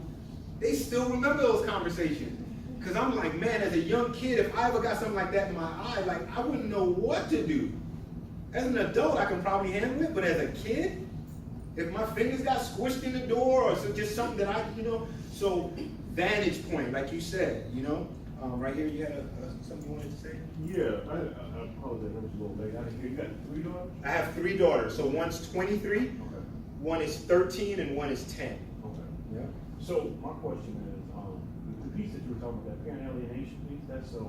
They still remember those conversations. Because I'm like, man, as a young kid, if I ever got something like that in my eye, like, I wouldn't know what to do. As an adult, I can probably handle it, but as a kid, if my fingers got squished in the door or so just something that so vantage point, like you said, you know, right here you had something you wanted to say? Yeah, I apologize, I was a little late. I didn't hear, you got 3 daughters? I have 3 daughters, so one's 23, Okay. one is 13, and one is 10. Okay. Yeah. So my question is, the piece that you were talking about, that parent alienation piece, that's so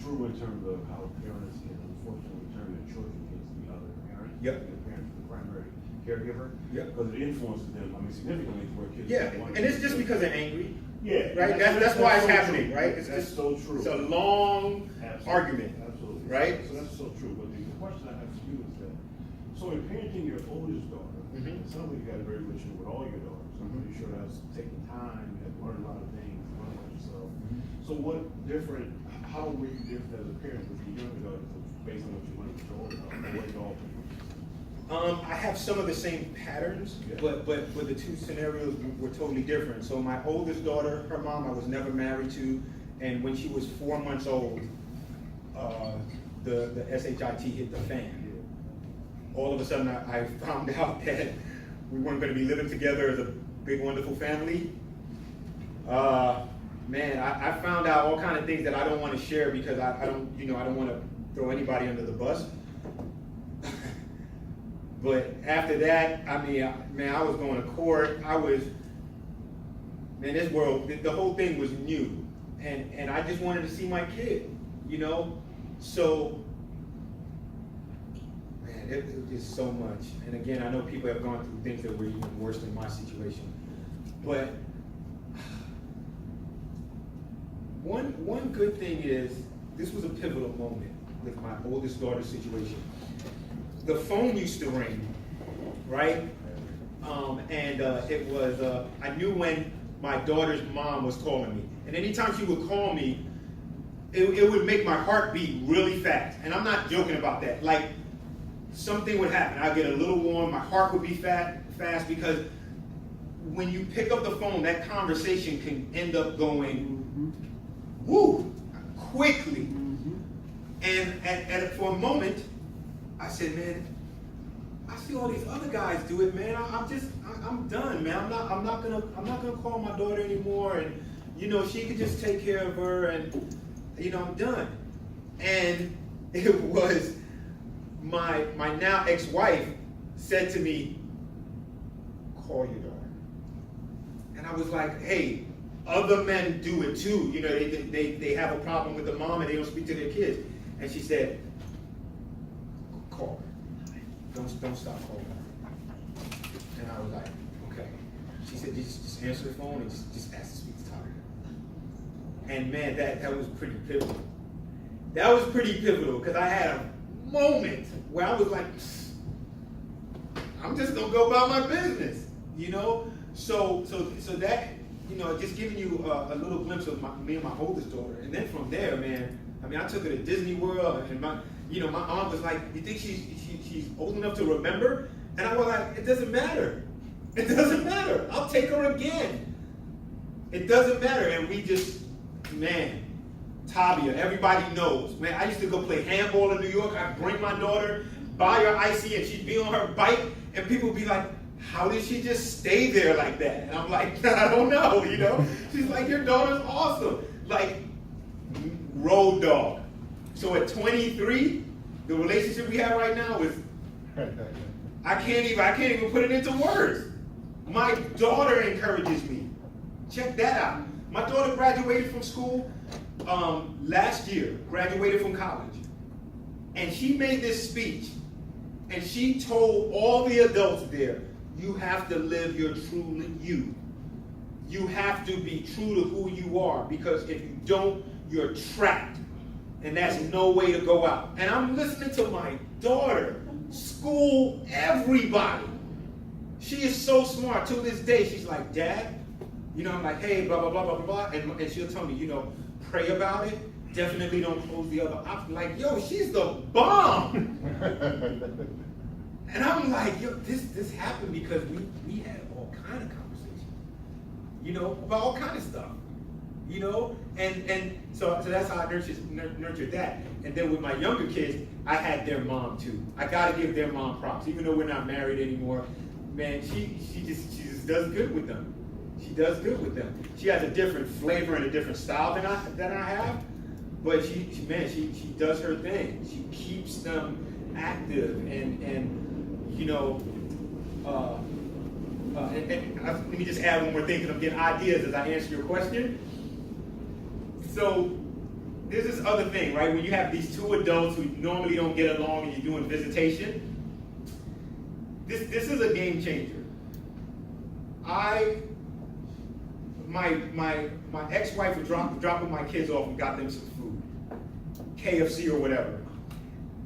true in terms of how parents can unfortunately turn their children against the other parent. Yep. The parent is the primary caregiver. Yep. Because it influences them, I mean, significantly to where kids. Yeah, want and it's just because they're angry, Yeah. right? That's why it's so happening, true. right? It's That's just, so true. it's a long Absolutely. argument, Absolutely. right? So that's so true, but the question I have for you is that, so in parenting your oldest daughter, Mhm. it sounds like you got a very good relationship with all your daughters. I'm Mhm. pretty sure that's taking time, you had to learn a lot of things, learn about yourself. Mhm. So how were you different as a parent with your younger daughters based on what you learned with your older daughter? What did all I have some of the same patterns, Yeah. but the two scenarios were totally different. So my oldest daughter, her mom I was never married to, and when she was 4 months old, the SHIT hit the fan. All of a sudden I found out that we weren't going to be living together as a big wonderful family. Man, I found out all kind of things that I don't want to share because I don't want to throw anybody under the bus. But after that, I mean, man, I was going to court. This world, the whole thing was new. And I just wanted to see my kid, you know? So, man, man, it is so much. And again, I know people have gone through things that were even worse than my situation. But one good thing is, this was a pivotal moment with my oldest daughter's situation. The phone used to ring, right? It was, I knew when my daughter's mom was calling me. And anytime she would call me, it would make my heart beat really fast. And I'm not joking about that. Like, something would happen. I'd get a little warm, my heart would be fast, because when you pick up the phone, that conversation can end up going, woo, quickly. And for a moment, I said, man, I see all these other guys do it, man. I'm done, man. I'm not gonna call my daughter anymore, and she could just take care of her, and I'm done. And it was my now ex-wife said to me, call your daughter. And I was like, hey, other men do it too. They have a problem with the mom and they don't speak to their kids. And she said, call her. Don't stop calling her. And I was like, okay. She said, just answer the phone and just ask to speak to Tyler. And man, that was pretty pivotal. That was pretty pivotal, because I had a moment where I was like, I'm just gonna go about my business, So that, just giving you a little glimpse of me and my oldest daughter. And then from there, man, I took her to Disney World, and my aunt was like, you think she's old enough to remember? And I was like, it doesn't matter. It doesn't matter. I'll take her again. It doesn't matter. And we just, man, Tabia, everybody knows. Man, I used to go play handball in New York. I'd bring my daughter, buy her icy, and she'd be on her bike, and people would be like, how did she just stay there like that? And I'm like, I don't know, She's like, your daughter's awesome. Like, road dog. So at 23, the relationship we have right now is, I can't even put it into words. My daughter encourages me. Check that out. My daughter graduated from school last year, graduated from college. And she made this speech, and she told all the adults there, you have to live your true you. You have to be true to who you are, because if you don't, you're trapped. And that's no way to go out. And I'm listening to my daughter school everybody. She is so smart. To this day, she's like, Dad, I'm like, hey, blah, blah, blah, blah, blah. And she'll tell me, pray about it. Definitely don't close the other option. Like, yo, she's the bomb. And I'm like, yo, this happened because we had all kind of conversations, about all kind of stuff, and so that's how I nurtured that. And then with my younger kids, I had their mom too. I gotta give their mom props, even though we're not married anymore. Man, she just does good with them. She does good with them. She has a different flavor and a different style than I have, but she does her thing. She keeps them active and let me just add one more thing, because I'm getting ideas as I answer your question. So there's this other thing, right? When you have these two adults who normally don't get along and you're doing visitation, this is a game changer. My ex-wife was dropping my kids off and got them some food, KFC or whatever,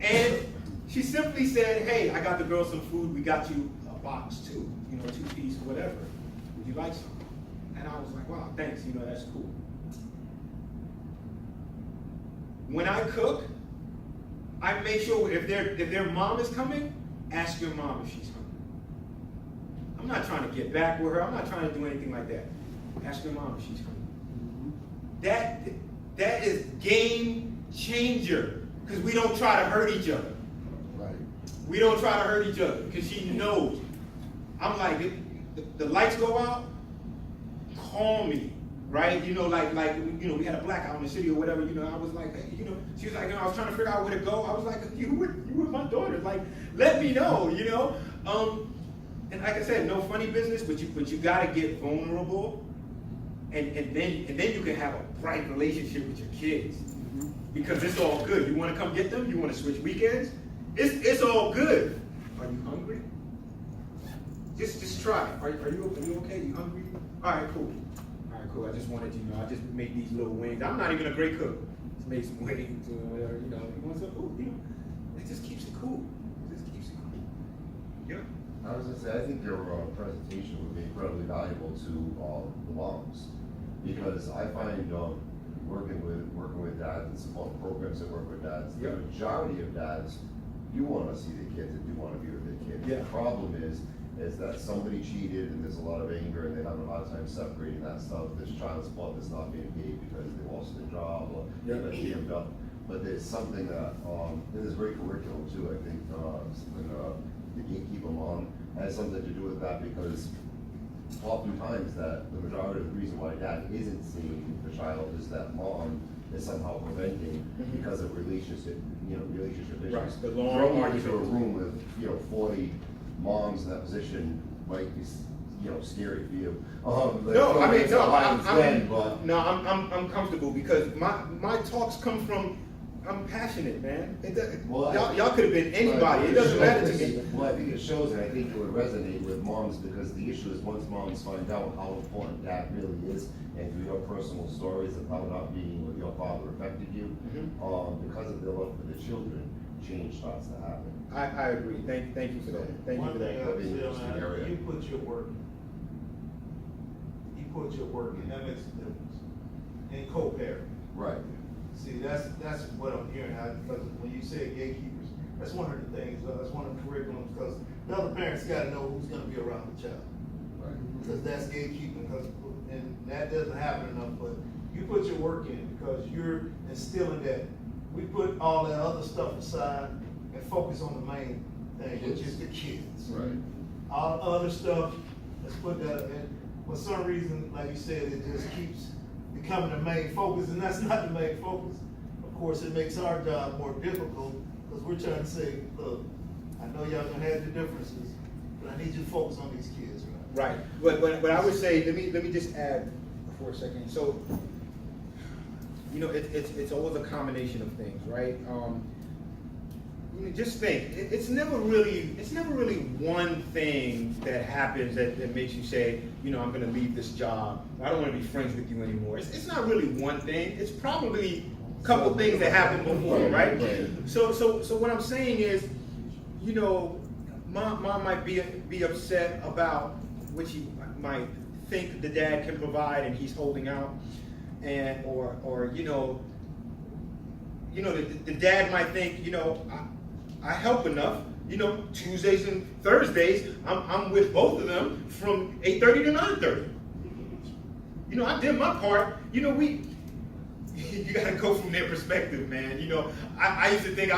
and she simply said, hey, I got the girls some food. We got you a box too, 2-piece, whatever. Would you like some? And I was like, wow, thanks, that's cool. When I cook, I make sure if their mom is coming, ask your mom if she's coming. I'm not trying to get back with her. I'm not trying to do anything like that. Ask your mom if she's coming. That is game changer, because we don't try to hurt each other. We don't try to hurt each other, because she knows. I'm like, if the lights go out, call me, right? We had a blackout in the city or whatever. I was like, hey, she was like, I was trying to figure out where to go. I was like, you with my daughter, like, let me know, And like I said, no funny business, but you gotta get vulnerable, and then you can have a bright relationship with your kids, because it's all good. You want to come get them? You want to switch weekends? It's all good. Are you hungry? Just try it. Are you okay? You hungry? All right, cool. All right, cool. I just wanted you to know, I just make these little wings. I'm not even a great cook. Just make some wings or whatever, you know. You want some food, you know. It just keeps it cool. It just keeps it cool. Yeah. I was gonna say, I think your presentation would be incredibly valuable to the moms, because I find working with dads and support programs that work with dads, the majority of dads, you want to see the kids and do want to be with the kids. Yeah. The problem is that somebody cheated and there's a lot of anger and they have a hard time separating that stuff. There's child support that's not being paid because they lost their job or they got jammed up. But there's something that, and there's great curriculum too, I think, the gatekeeper mom has something to do with that, because oftentimes that the majority of the reason why dad isn't seeing the child is that mom is somehow preventing because of relationship issues. Right, the long Throwing into a argument. room with, 40 moms in that position might be, scary for you. No, I mean, no, but I'm comfortable because my talks come from, I'm passionate, man. Well, Y'all could have been anybody. It doesn't matter to me. Well, I think it shows, and I think it would resonate with moms, because the issue is once moms find out how important dad really is, and through your personal stories of how not being with your father affected you, because of their love for the children, change starts to happen. I agree. Thank you for that. Thank you One for thing I that. would say, Interesting man, area. you put your work in. You put your work in, that makes a difference. And co-parent. Right. See, that's what I'm hearing, because when you say gatekeepers, that's one of the things, that's one of the curriculums, because the other parents gotta know who's gonna be around the child. Right. Because that's gatekeeping, and that doesn't happen enough, but you put your work in, because you're instilling that. We put all that other stuff aside and focus on the main thing, which is the kids. Right. All the other stuff, let's put that in. For some reason, like you said, it just keeps becoming the main focus, and that's not the main focus. Of course, it makes our job more difficult, because we're trying to say, look, I know y'all gonna have your differences, but I need you to focus on these kids, right? Right. But I would say, let me just add for a second. So, it's always a combination of things, right? Just think, it's never really one thing that happens that makes you say, I'm gonna leave this job. I don't wanna be friends with you anymore. It's not really one thing. It's probably a couple things that happened before, right? So what I'm saying is, mom might be upset about what she might think the dad can provide and he's holding out, and or the dad might think, I help enough. Tuesdays and Thursdays, I'm with both of them from 8:30 to 9:30. I did my part. You gotta go from their perspective, man. I used to think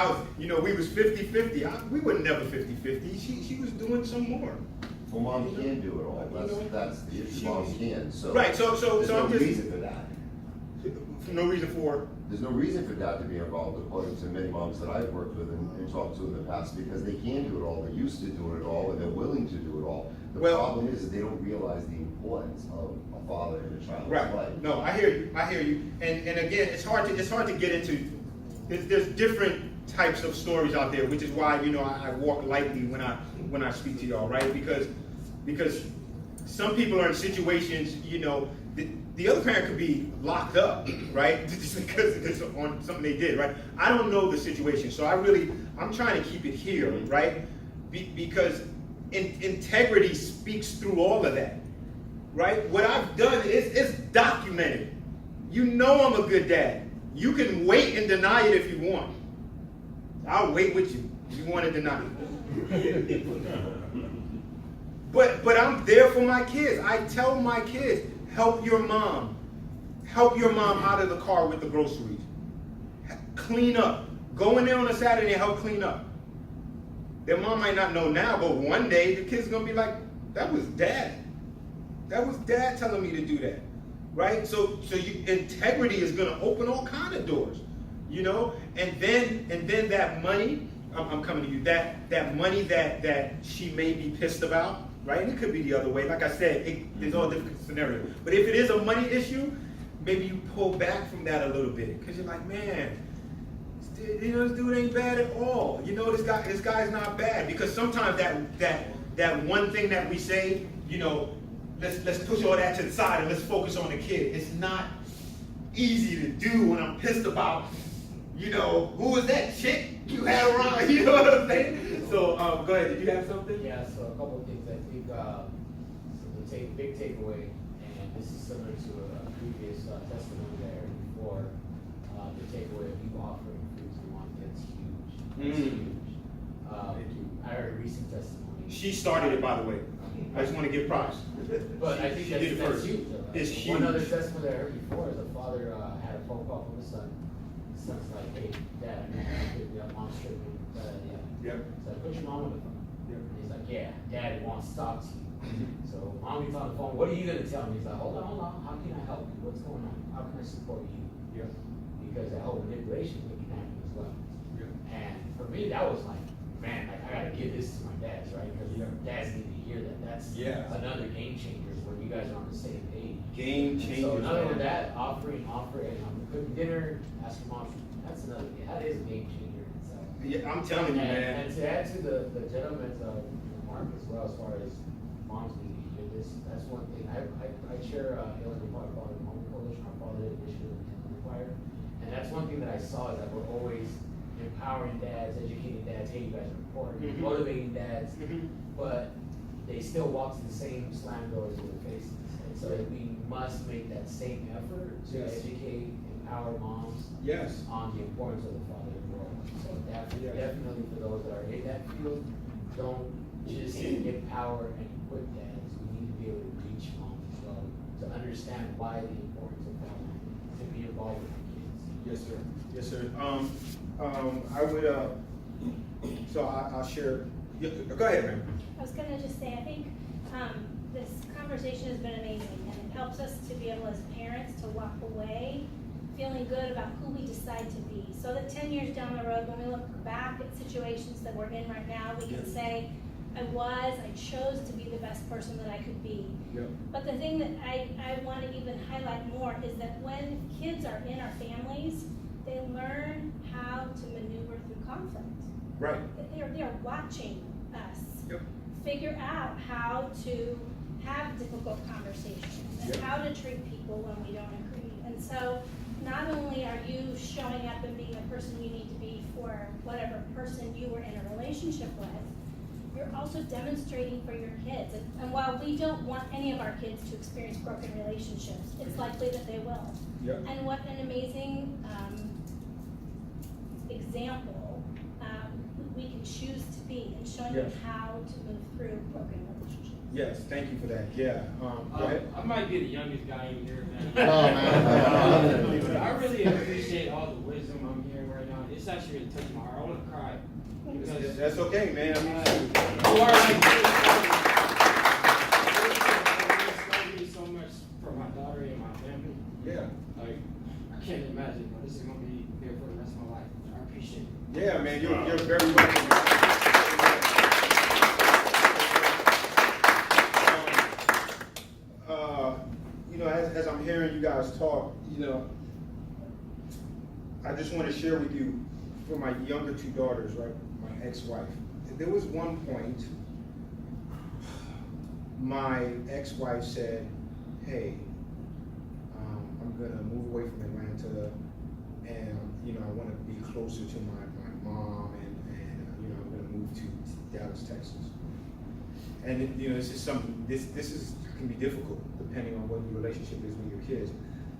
we was 50-50. We were never 50-50. She was doing some more. Well, mom can do it all. That's the issue. Mom can. So right. So there's no I'm just reason for that. No reason for. There's no reason for dad to be involved, according to many moms that I've worked with and talked to in the past, because they can do it all. They're used to doing it all, and they're willing to do it all. The problem is they don't realize the importance of a father in a child's life. No, I hear you. And again, it's hard to get into. There's different types of stories out there, which is why I walk lightly when I speak to y'all, right? Because some people are in situations, the other parent could be locked up, right? Just because it's on something they did, right? I don't know the situation, so I'm trying to keep it here, right? Because integrity speaks through all of that, right? What I've done is documented. I'm a good dad. You can wait and deny it if you want. I'll wait with you if you want to deny it. But I'm there for my kids. I tell my kids, help your mom out of the car with the groceries. Clean up. Go in there on a Saturday and help clean up. Their mom might not know now, but one day the kid's gonna be like, that was dad. That was dad telling me to do that. Right? So integrity is gonna open all kind of doors. And then that money, I'm coming to you, that money that she may be pissed about, right? And it could be the other way. Like I said, there's all different scenarios. But if it is a money issue, maybe you pull back from that a little bit, because you're like, man, this dude ain't bad at all. You know, this guy's not bad. Because sometimes that one thing that we say, you know, let's push all that to the side and let's focus on the kid. It's not easy to do when I'm pissed about, you know, who was that chick you had around? You know what I'm saying? So go ahead. Did you have something? Yeah. So a couple of things. I think so the big takeaway, and this is similar to a previous testimony there before. The takeaway of you offering food to one, that's huge. That's huge. I heard a recent testimony. She started it, by the way. I just want to give props. But I think that's huge. It's huge. One other testimony that I heard before is a father had a phone call from his son. His son's like, hey, Dad, I'm gonna pick me up, mom's tripping. Yep. So I put your mom on the phone. Yep. And he's like, yeah, Dad wants to talk to you. So mommy's on the phone, what are you gonna tell me? He's like, hold on, how can I help you? What's going on? How can I support you? Yep. Because that whole manipulation thing can happen as well. Yep. And for me, that was like, man, like, I gotta give this to my dads, right? Because dads need to hear that. That's another game changer when you guys are on the same page. Game changer. So another than that, offering, cooking dinner, asking mom, that is a game changer in itself. Yeah, I'm telling you, man. And to add to the gentleman's remark as well, as far as moms need to hear this, that's one thing. I chair Illinois Father Home Coalition, our father initiative in the choir. And that's one thing that I saw is that we're always empowering dads, educating dads, hey, you guys are important, motivating dads, but they still walk to the same slam doors in their faces. And so we must make that same effort to educate, empower moms on the importance of the father role. So definitely for those that are in that field, don't just empower and equip dads. We need to be able to reach moms as well to understand why the importance of family, to be involved with the kids. Yes, sir. Yes, sir. I would. So I'll share. Go ahead, man. I was gonna just say, I think this conversation has been amazing, and it helps us to be able, as parents, to walk away feeling good about who we decide to be, so that 10 years down the road, when we look back at situations that we're in right now, we can say, I chose to be the best person that I could be. Yep. But the thing that I want to even highlight more is that when kids are in our families, they learn how to maneuver through conflict. Right. They're watching us figure out how to have difficult conversations and how to treat people when we don't agree. And so not only are you showing up and being the person you need to be for whatever person you were in a relationship with, you're also demonstrating for your kids. And while we don't want any of our kids to experience broken relationships, it's likely that they will. Yep. And what an amazing example we can choose to be in showing them how to move through broken relationships. Yes, thank you for that. Yeah. Go ahead. I might be the youngest guy in here, man. man. I really appreciate all the wisdom I'm hearing right now. It's actually really touching my heart. I want to cry. Because That's okay, man. I mean, you are like this. So much for my daughter and my family. yeah. Like, I can't imagine, but this is going to be there for the rest of my life. I appreciate it. Yeah, man. You're very welcome. You know, as I'm hearing you guys talk, you know, I just want to share with you, for my younger two daughters, right, my ex-wife. There was one point, my ex-wife said, hey, I'm gonna move away from Atlanta, and you know, I want to be closer to my mom, and you know, I'm gonna move to Dallas, Texas. And you know, this is something. This can be difficult depending on what your relationship is with your kids.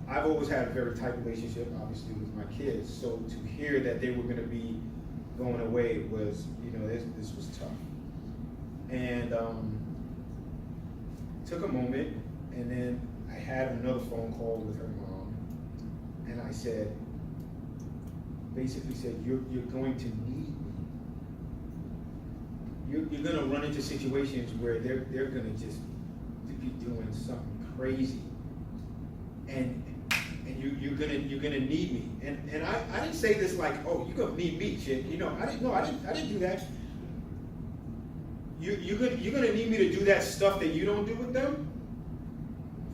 I've always had a very tight relationship, obviously, with my kids. So to hear that they were going to be going away was, you know, this was tough. And took a moment, and then I had another phone call with her mom, and I said, basically said, you're going to need me. You're going to run into situations where they're going to just be doing something crazy, and you're gonna need me. And I didn't say this like, oh, you're gonna need me, chick. You know, I didn't do that. You're gonna need me to do that stuff that you don't do with them.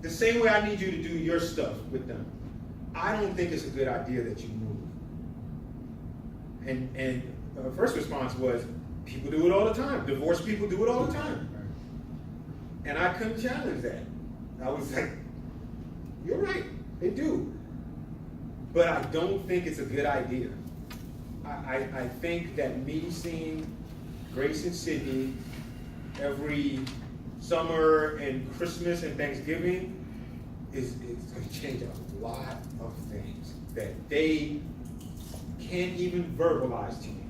The same way I need you to do your stuff with them. I don't think it's a good idea that you move. And her first response was, people do it all the time. Divorced people do it all the time. And I couldn't challenge that. I was like, you're right, they do. But I don't think it's a good idea. I think that me seeing Grace and Sydney every summer and Christmas and Thanksgiving is going to change a lot of things that they can't even verbalize to me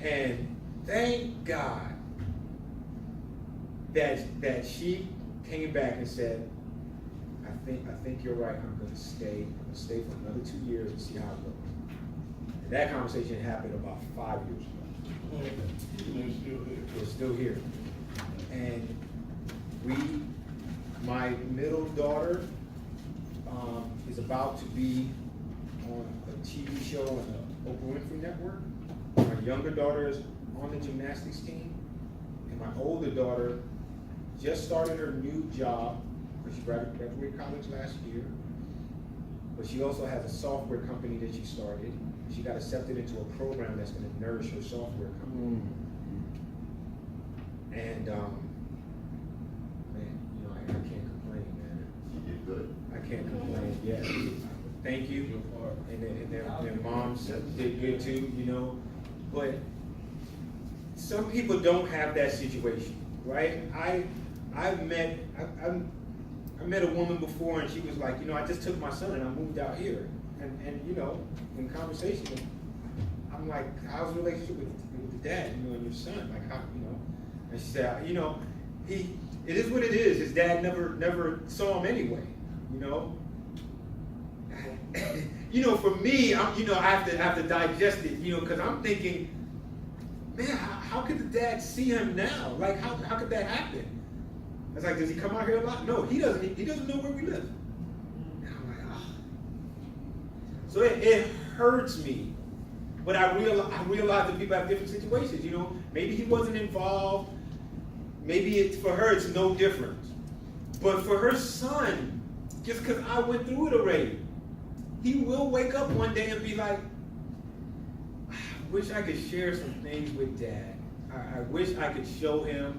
yet. And thank God that she came back and said, I think you're right, I'm gonna stay for another 2 years and see how it goes. And that conversation happened about 5 years ago. We're still here. And my middle daughter is about to be on a TV show on the Oprah Winfrey Network. My younger daughter is on the gymnastics team. And my older daughter just started her new job, because she graduated college last year. But she also has a software company that she started. She got accepted into a program that's going to nourish her software company. And man, I can't complain, man. You did good. I can't complain. Yeah, thank you. And their moms did good too, But some people don't have that situation, right? I met a woman before, and she was like, I just took my son and I moved out here. And in conversation, I'm like, how's the relationship with the dad, and your son? Like, how, And she said, it is what it is. His dad never saw him anyway, For me, I have to digest it, because I'm thinking, man, how could the dad see him now? Like, how could that happen? I was like, does he come out here a lot? No, he doesn't. He doesn't know where we live. And I'm like, ah. So it hurts me. But I realize that people have different situations, Maybe he wasn't involved. Maybe for her it's no different. But for her son, just because I went through it already, he will wake up one day and be like, I wish I could share some things with Dad. I wish I could show him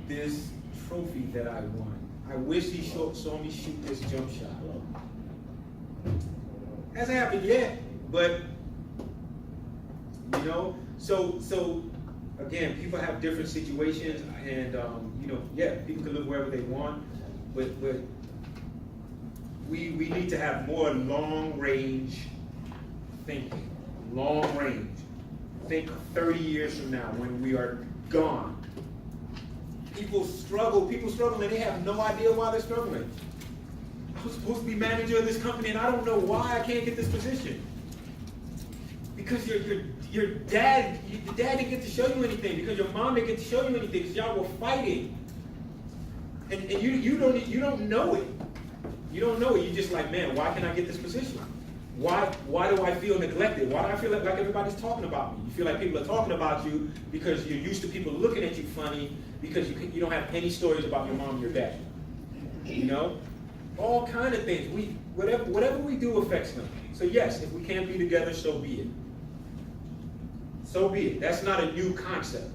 this trophy that I won. I wish he saw me shoot this jump shot. Hasn't happened yet, but so again, people have different situations, and people can live wherever they want, but we need to have more long range thinking. Long range. Think 30 years from now when we are gone. People struggle and they have no idea why they're struggling. I was supposed to be manager of this company and I don't know why I can't get this position. Because your dad didn't get to show you anything, because your mom didn't get to show you anything, because y'all were fighting. And you don't know it. You don't know it. You're just like, man, why can't I get this position? Why do I feel neglected? Why do I feel like everybody's talking about me? You feel like people are talking about you because you're used to people looking at you funny, because you don't have any stories about your mom and your dad. All kind of things. Whatever we do affects them. So yes, if we can't be together, so be it. So be it. That's not a new concept.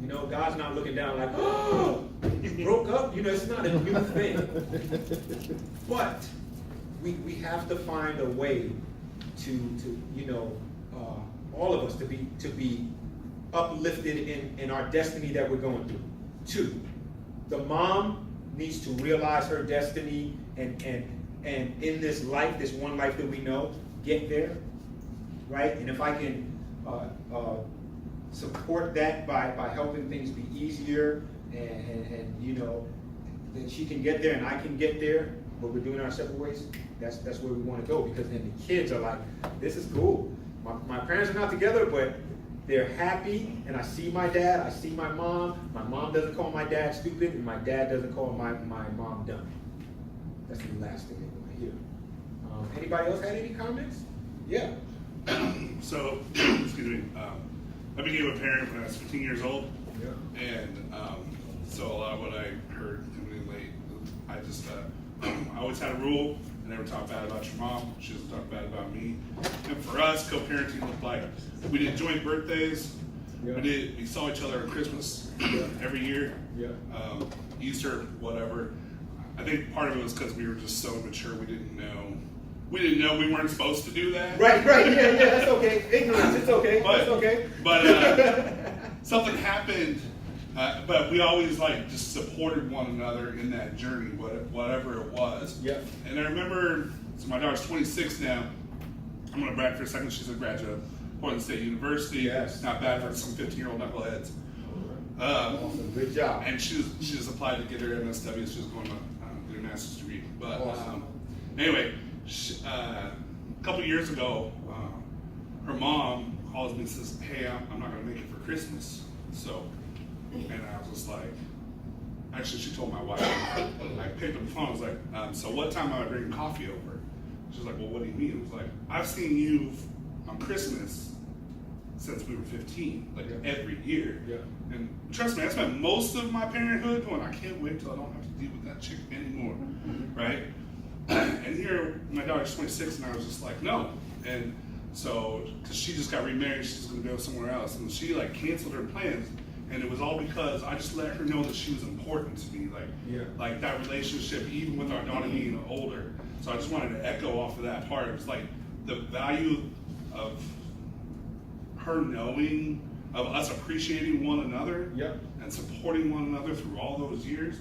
God's not looking down like, oh, you broke up. It's not a new thing. But we have to find a way to all of us to be uplifted in our destiny that we're going through. 2, the mom needs to realize her destiny and in this life, this one life that we know, get there, right? And if I can support that by helping things be easier, and then she can get there and I can get there, but we're doing our separate ways. That's where we want to go, because then the kids are like, this is cool. My parents are not together, but they're happy, and I see my dad, I see my mom. My mom doesn't call my dad stupid, and my dad doesn't call my mom dumb. That's the last thing they want to hear. Anybody else had any comments? Yeah. So, excuse me, I became a parent when I was 15 years old. Yeah. And so a lot of what I heard coming in late, I always had a rule. I never talk bad about your mom. She doesn't talk bad about me. And for us, co-parenting looked like we did joint birthdays. We saw each other on Christmas every year. Easter, whatever. I think part of it was because we were just so mature. We didn't know we weren't supposed to do that. Right, yeah, that's okay. Ignorance, it's okay. It's okay. But something happened. But we always like just supported one another in that journey, whatever it was. Yep. And I remember, so my daughter's 26 now. I'm gonna brag for a second. She's a graduate of Portland State University. Yes. Not bad for some 15-year-old knuckleheads. Awesome. Good job. And she just applied to get her MSW. She's going to get her master's degree. But Awesome. Anyway, a couple years ago, her mom calls me and says, "Hey, I'm not gonna make it for Christmas." So. And I was just like, actually, she told my wife. I picked up the phone. I was like, "So what time am I bringing coffee over?" She was like, "Well, what do you mean?" I was like, "I've seen you on Christmas since we were 15, like every year." And trust me, I spent most of my parenthood going, "I can't wait till I don't have to deal with that chick anymore," right? And here, my daughter's 26, and I was just like, "No." And so, because she just got remarried, she's going to go somewhere else, and she like canceled her plans. And it was all because I just let her know that she was important to me, like that relationship, even with our daughter being older. So I just wanted to echo off of that part. It was like the value of her knowing, of us appreciating one another, and supporting one another through all those years,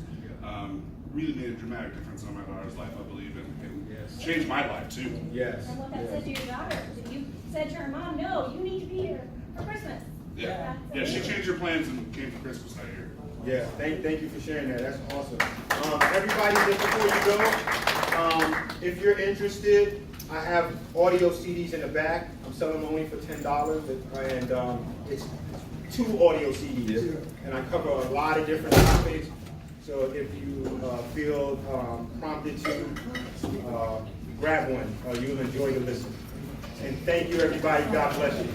really made a dramatic difference in my daughter's life, I believe, and changed my life too. Yes. And what that said to your daughter, you said to her mom, "No, you need to be here for Christmas." Yeah, she changed her plans and came for Christmas that year. Yeah, thank you for sharing that. That's awesome. Everybody, just before you go, if you're interested, I have audio CDs in the back. I'm selling them only for $10, and it's 2 audio CDs, and I cover a lot of different topics. So if you feel prompted to grab one, you'll enjoy the listen. And thank you, everybody. God bless you.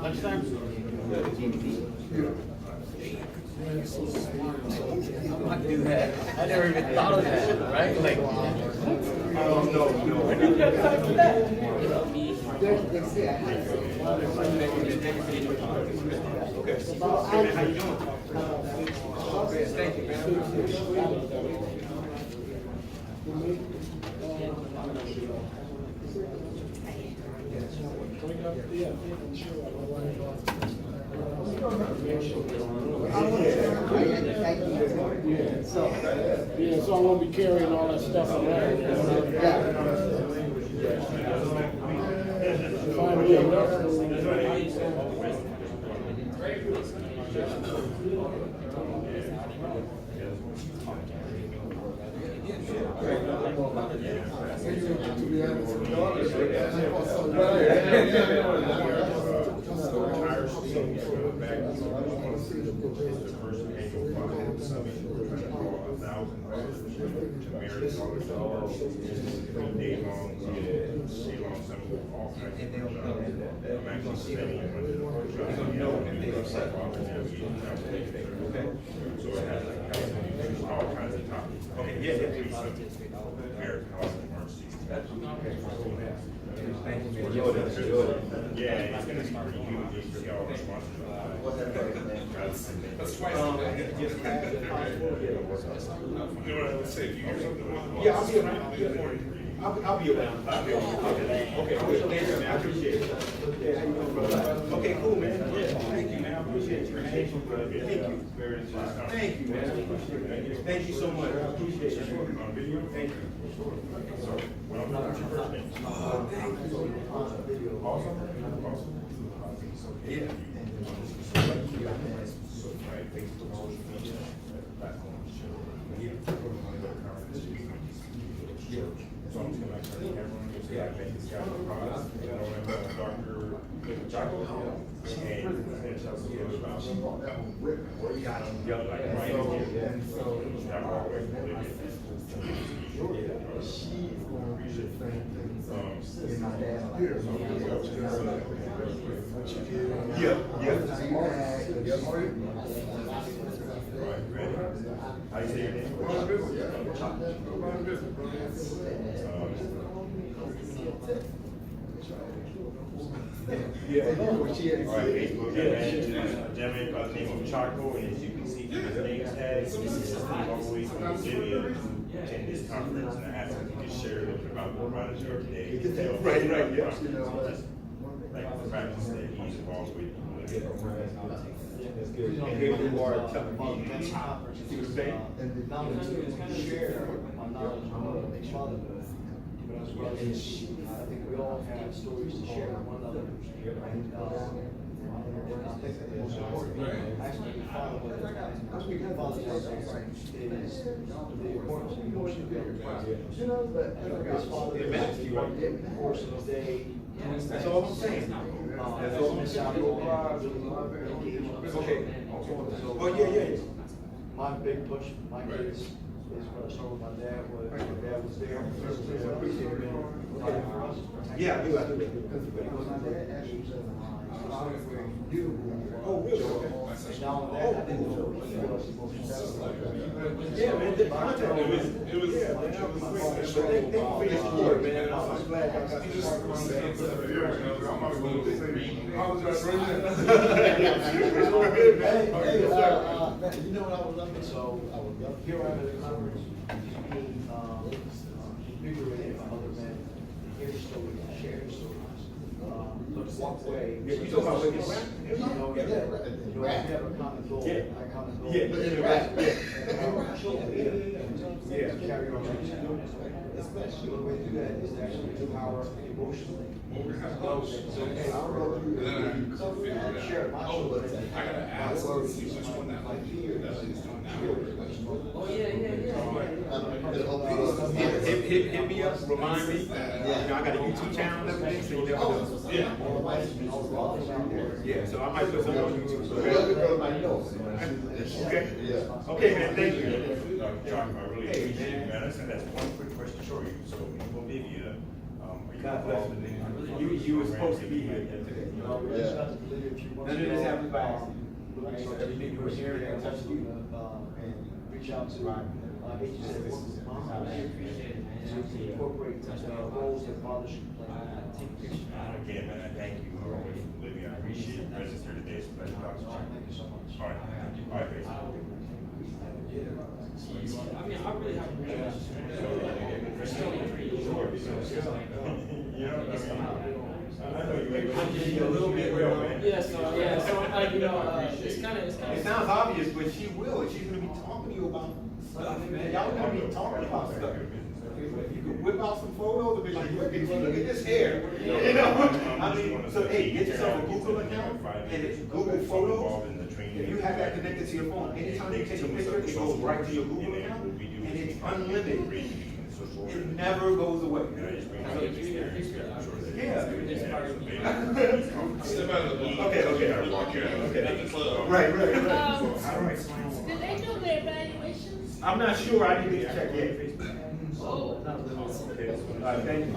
Lunchtime? I might do that. I never even thought of that, right? Like, when did you have time for that? Okay. How you doing? Thank you, man. So I won't be carrying all that stuff around. Finally enough. That's twice. Yeah, I'll be around. I'll be around. Okay, good. Thank you, man. I appreciate it. Yeah, how you doing, brother? Okay, cool, man. Yeah, thank you, man. I appreciate you. Thank you. Thank you, man. Thank you so much. I appreciate it. Thank you. Well, what's your first name? Awesome. Yeah. Right, Facebook, social media, platforms. Yeah. So I'm just gonna turn the camera on, you'll see I met this guy in the car, Dr. Chaco. And tell us a little bit about him. Yeah, like right here. That all the way from Libya. She's gonna read the same thing. In my dad's life. How you say your name? All right, Facebook, gentleman by the name of Chaco, and as you can see from his name tag, this is all the way from Libya to attend this conference, and I asked him to just share a little bit about what brought us here today. Right, yeah. Just like the practice that he's involved with. That's good. And here you are telling me, see what I'm saying? And the knowledge to share my knowledge of fatherhood, but as well as I think we all have stories to share with one another. And I think that the most important aspect of fatherhood, as we have fathers is the importance of emotional building. You know, but. As fathers, the course of the day. That's all I'm saying. That's all I'm saying. Okay. Oh, yeah. My big push, my kids, is what I started with my dad, my dad was there. For us. Yeah, I do. Because my dad actually said, you. Oh, really? And now that, I didn't feel he was Yeah, man, the content, it was, yeah, man, that was great. But they finished the work, man, I was glad I got to start on that. It's all good, man. You know what I was looking, so I was here at the conference, invigorated by other men, hear stories, share stories. Walk away. Yeah, you talking about waking up? You know, we have a common goal. Yeah. A common goal. Yeah, Yeah. Carry on. Especially the way to do that is to actually empower emotionally. Share my story. I gotta ask, which one that My fears. Oh, yeah. Hit me up, remind me. You know, I got a YouTube channel and everything, so you never know. Yeah. Yeah, so I might put something on YouTube. Okay. Okay, man, thank you. Dr. Chaco, I really appreciate it, man. Listen, that's one quick question for you. So in Bolivia, are you involved in any? You were supposed to be here today. None of this happened by accident. So everything you were hearing, I touched you, and reach out to, agencies, to incorporate roles that fathers should play. Again, man, I thank you for all this, Bolivia. I appreciate your presence here today. It's a pleasure talking to you. Thank you so much. All right. All right, thanks. I mean, I really have a relationship. You know, I know you a little bit real, man. Yeah, so you know, it's kind of. It sounds obvious, but she will. She's gonna be talking to you about stuff, man. Y'all gonna be talking about stuff. You could whip out some photos and be like, look at this hair. You know? I mean, so hey, get yourself a Google account and it's Google Photos. If you have that connected to your phone, anytime you take a picture, it goes right to your Google account and it's unlimited. It never goes away. Yeah. Step out of the blue. Okay. At the club. Right. Do they do their evaluations? I'm not sure. I need to check yet. Oh. Thank you.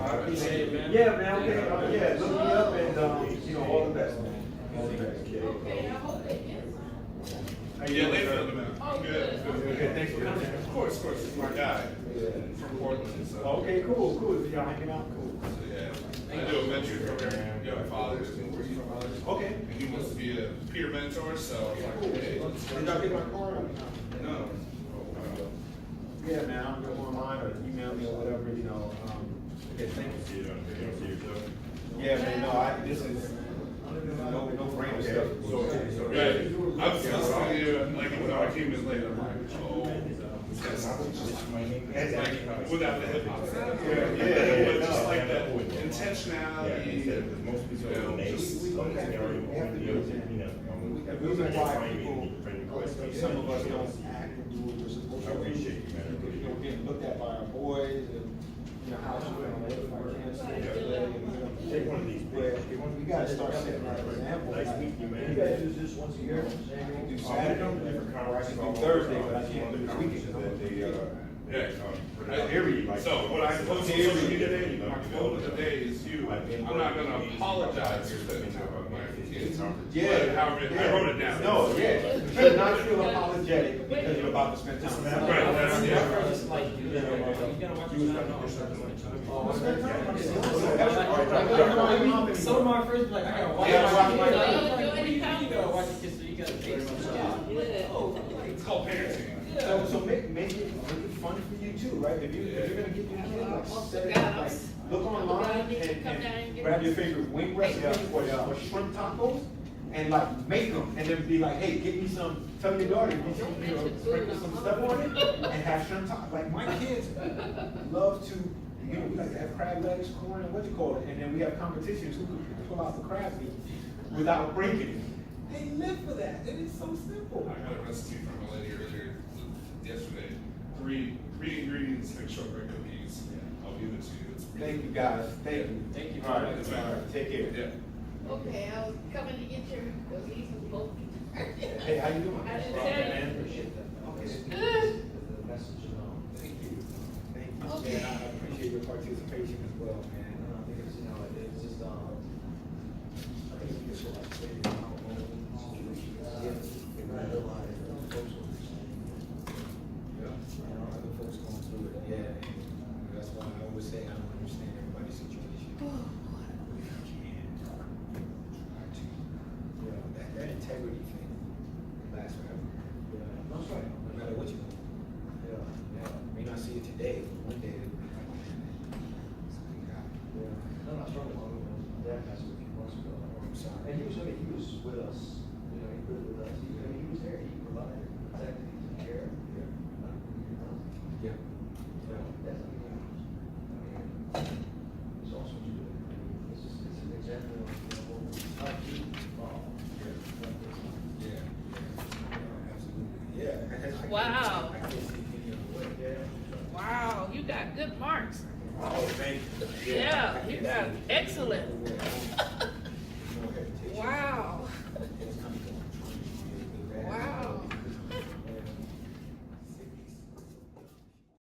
Yeah, man. Okay. Yeah, look me up and you know, all the best, man. All the best. Okay, I hope they get some. Yeah, they filled him out. Oh, good. Okay, thanks for coming. Of course, it's my guy from Portland, so. Okay, cool. So y'all hanging out? Cool. So, yeah, I do a mentor program, young fathers, and where he's from. Okay. And he wants to be a peer mentor, so. Cool. Hey, Did y'all get my card? no. Yeah, man, I'm going online or email me or whatever, you know. Okay, thank you. Yeah, man, no, this is no brainer stuff. Right. I was listening to you, like, when I came in late, I'm like, oh. It's like, without the hip hop sound. Yeah. But just like the Yeah, intentionality, because most people don't know. just. The reason why people, some of us don't act and do what we're supposed to do. I appreciate you, man. Because, you know, getting looked at by our boys and, you know, how should we, if I can't stay today, and, you know. Take one of these. But we gotta start setting that example. Nice meeting you, man. You guys do this once a year? I do Saturday, or I can do Thursday, but I can't do the weekend. So what I told you today, my quote of the day is you. I'm not gonna apologize for spending time with my kids. Yeah. But however, I wrote it down. No, yeah, you should not feel apologetic because you're about to spend time with them. Right, that's- yeah. Just like, you gotta watch your some of my friends be like, I gotta watch Yeah, my watch kids. my Like, kids. you gotta watch your kids, so you gotta take some shot. It's called parenting. So make it fun for you too, right? If you're gonna get your kid, like, set it up, like, look online and grab your favorite wing recipe or shrimp tacos, and like make them, and then be like, hey, get me some, tell your daughter, get some, you know, sprinkle some stuff on it, and have shrimp tacos. Like, my kids love to, you know, we like to have crab legs, corn, and what you call it, and then we have competitions who can pull out the crab meat without breaking it. They live for that, and it's so simple. I got a recipe from a lady earlier yesterday. Three ingredients make shortbread cookies. I'll give it to you. It's Thank you, guys, thank you. Thank you. All right, take care. Yeah. Okay, I was coming to get your, because these are both. Hey, how you doing? I didn't tell you. Okay. Good. Thank you. Thank you. Okay. Yeah, I appreciate your participation as well, man. I think it's, you know, it's just, I think we just like say, you know, Other folks going through it, yeah. And that's why I always say I don't understand everybody's situation. I can't try to, you know, that integrity thing lasts forever. That's right. No matter what you do. May not see it today, but one day it'll be like, something got me. No, no, strong. My dad passed away a few months ago. I'm sorry. And he was with us, you know, he lived with us. He was there, he provided, protected, he took care. Yeah. That's what he was. I mean, it's also true. I mean, it's an example of, you know, how to involved. Yeah. Absolutely. Yeah. Wow. I can't see it any other way. Yeah. Wow, you got good marks. Oh, thank you. Yeah, you got excellent.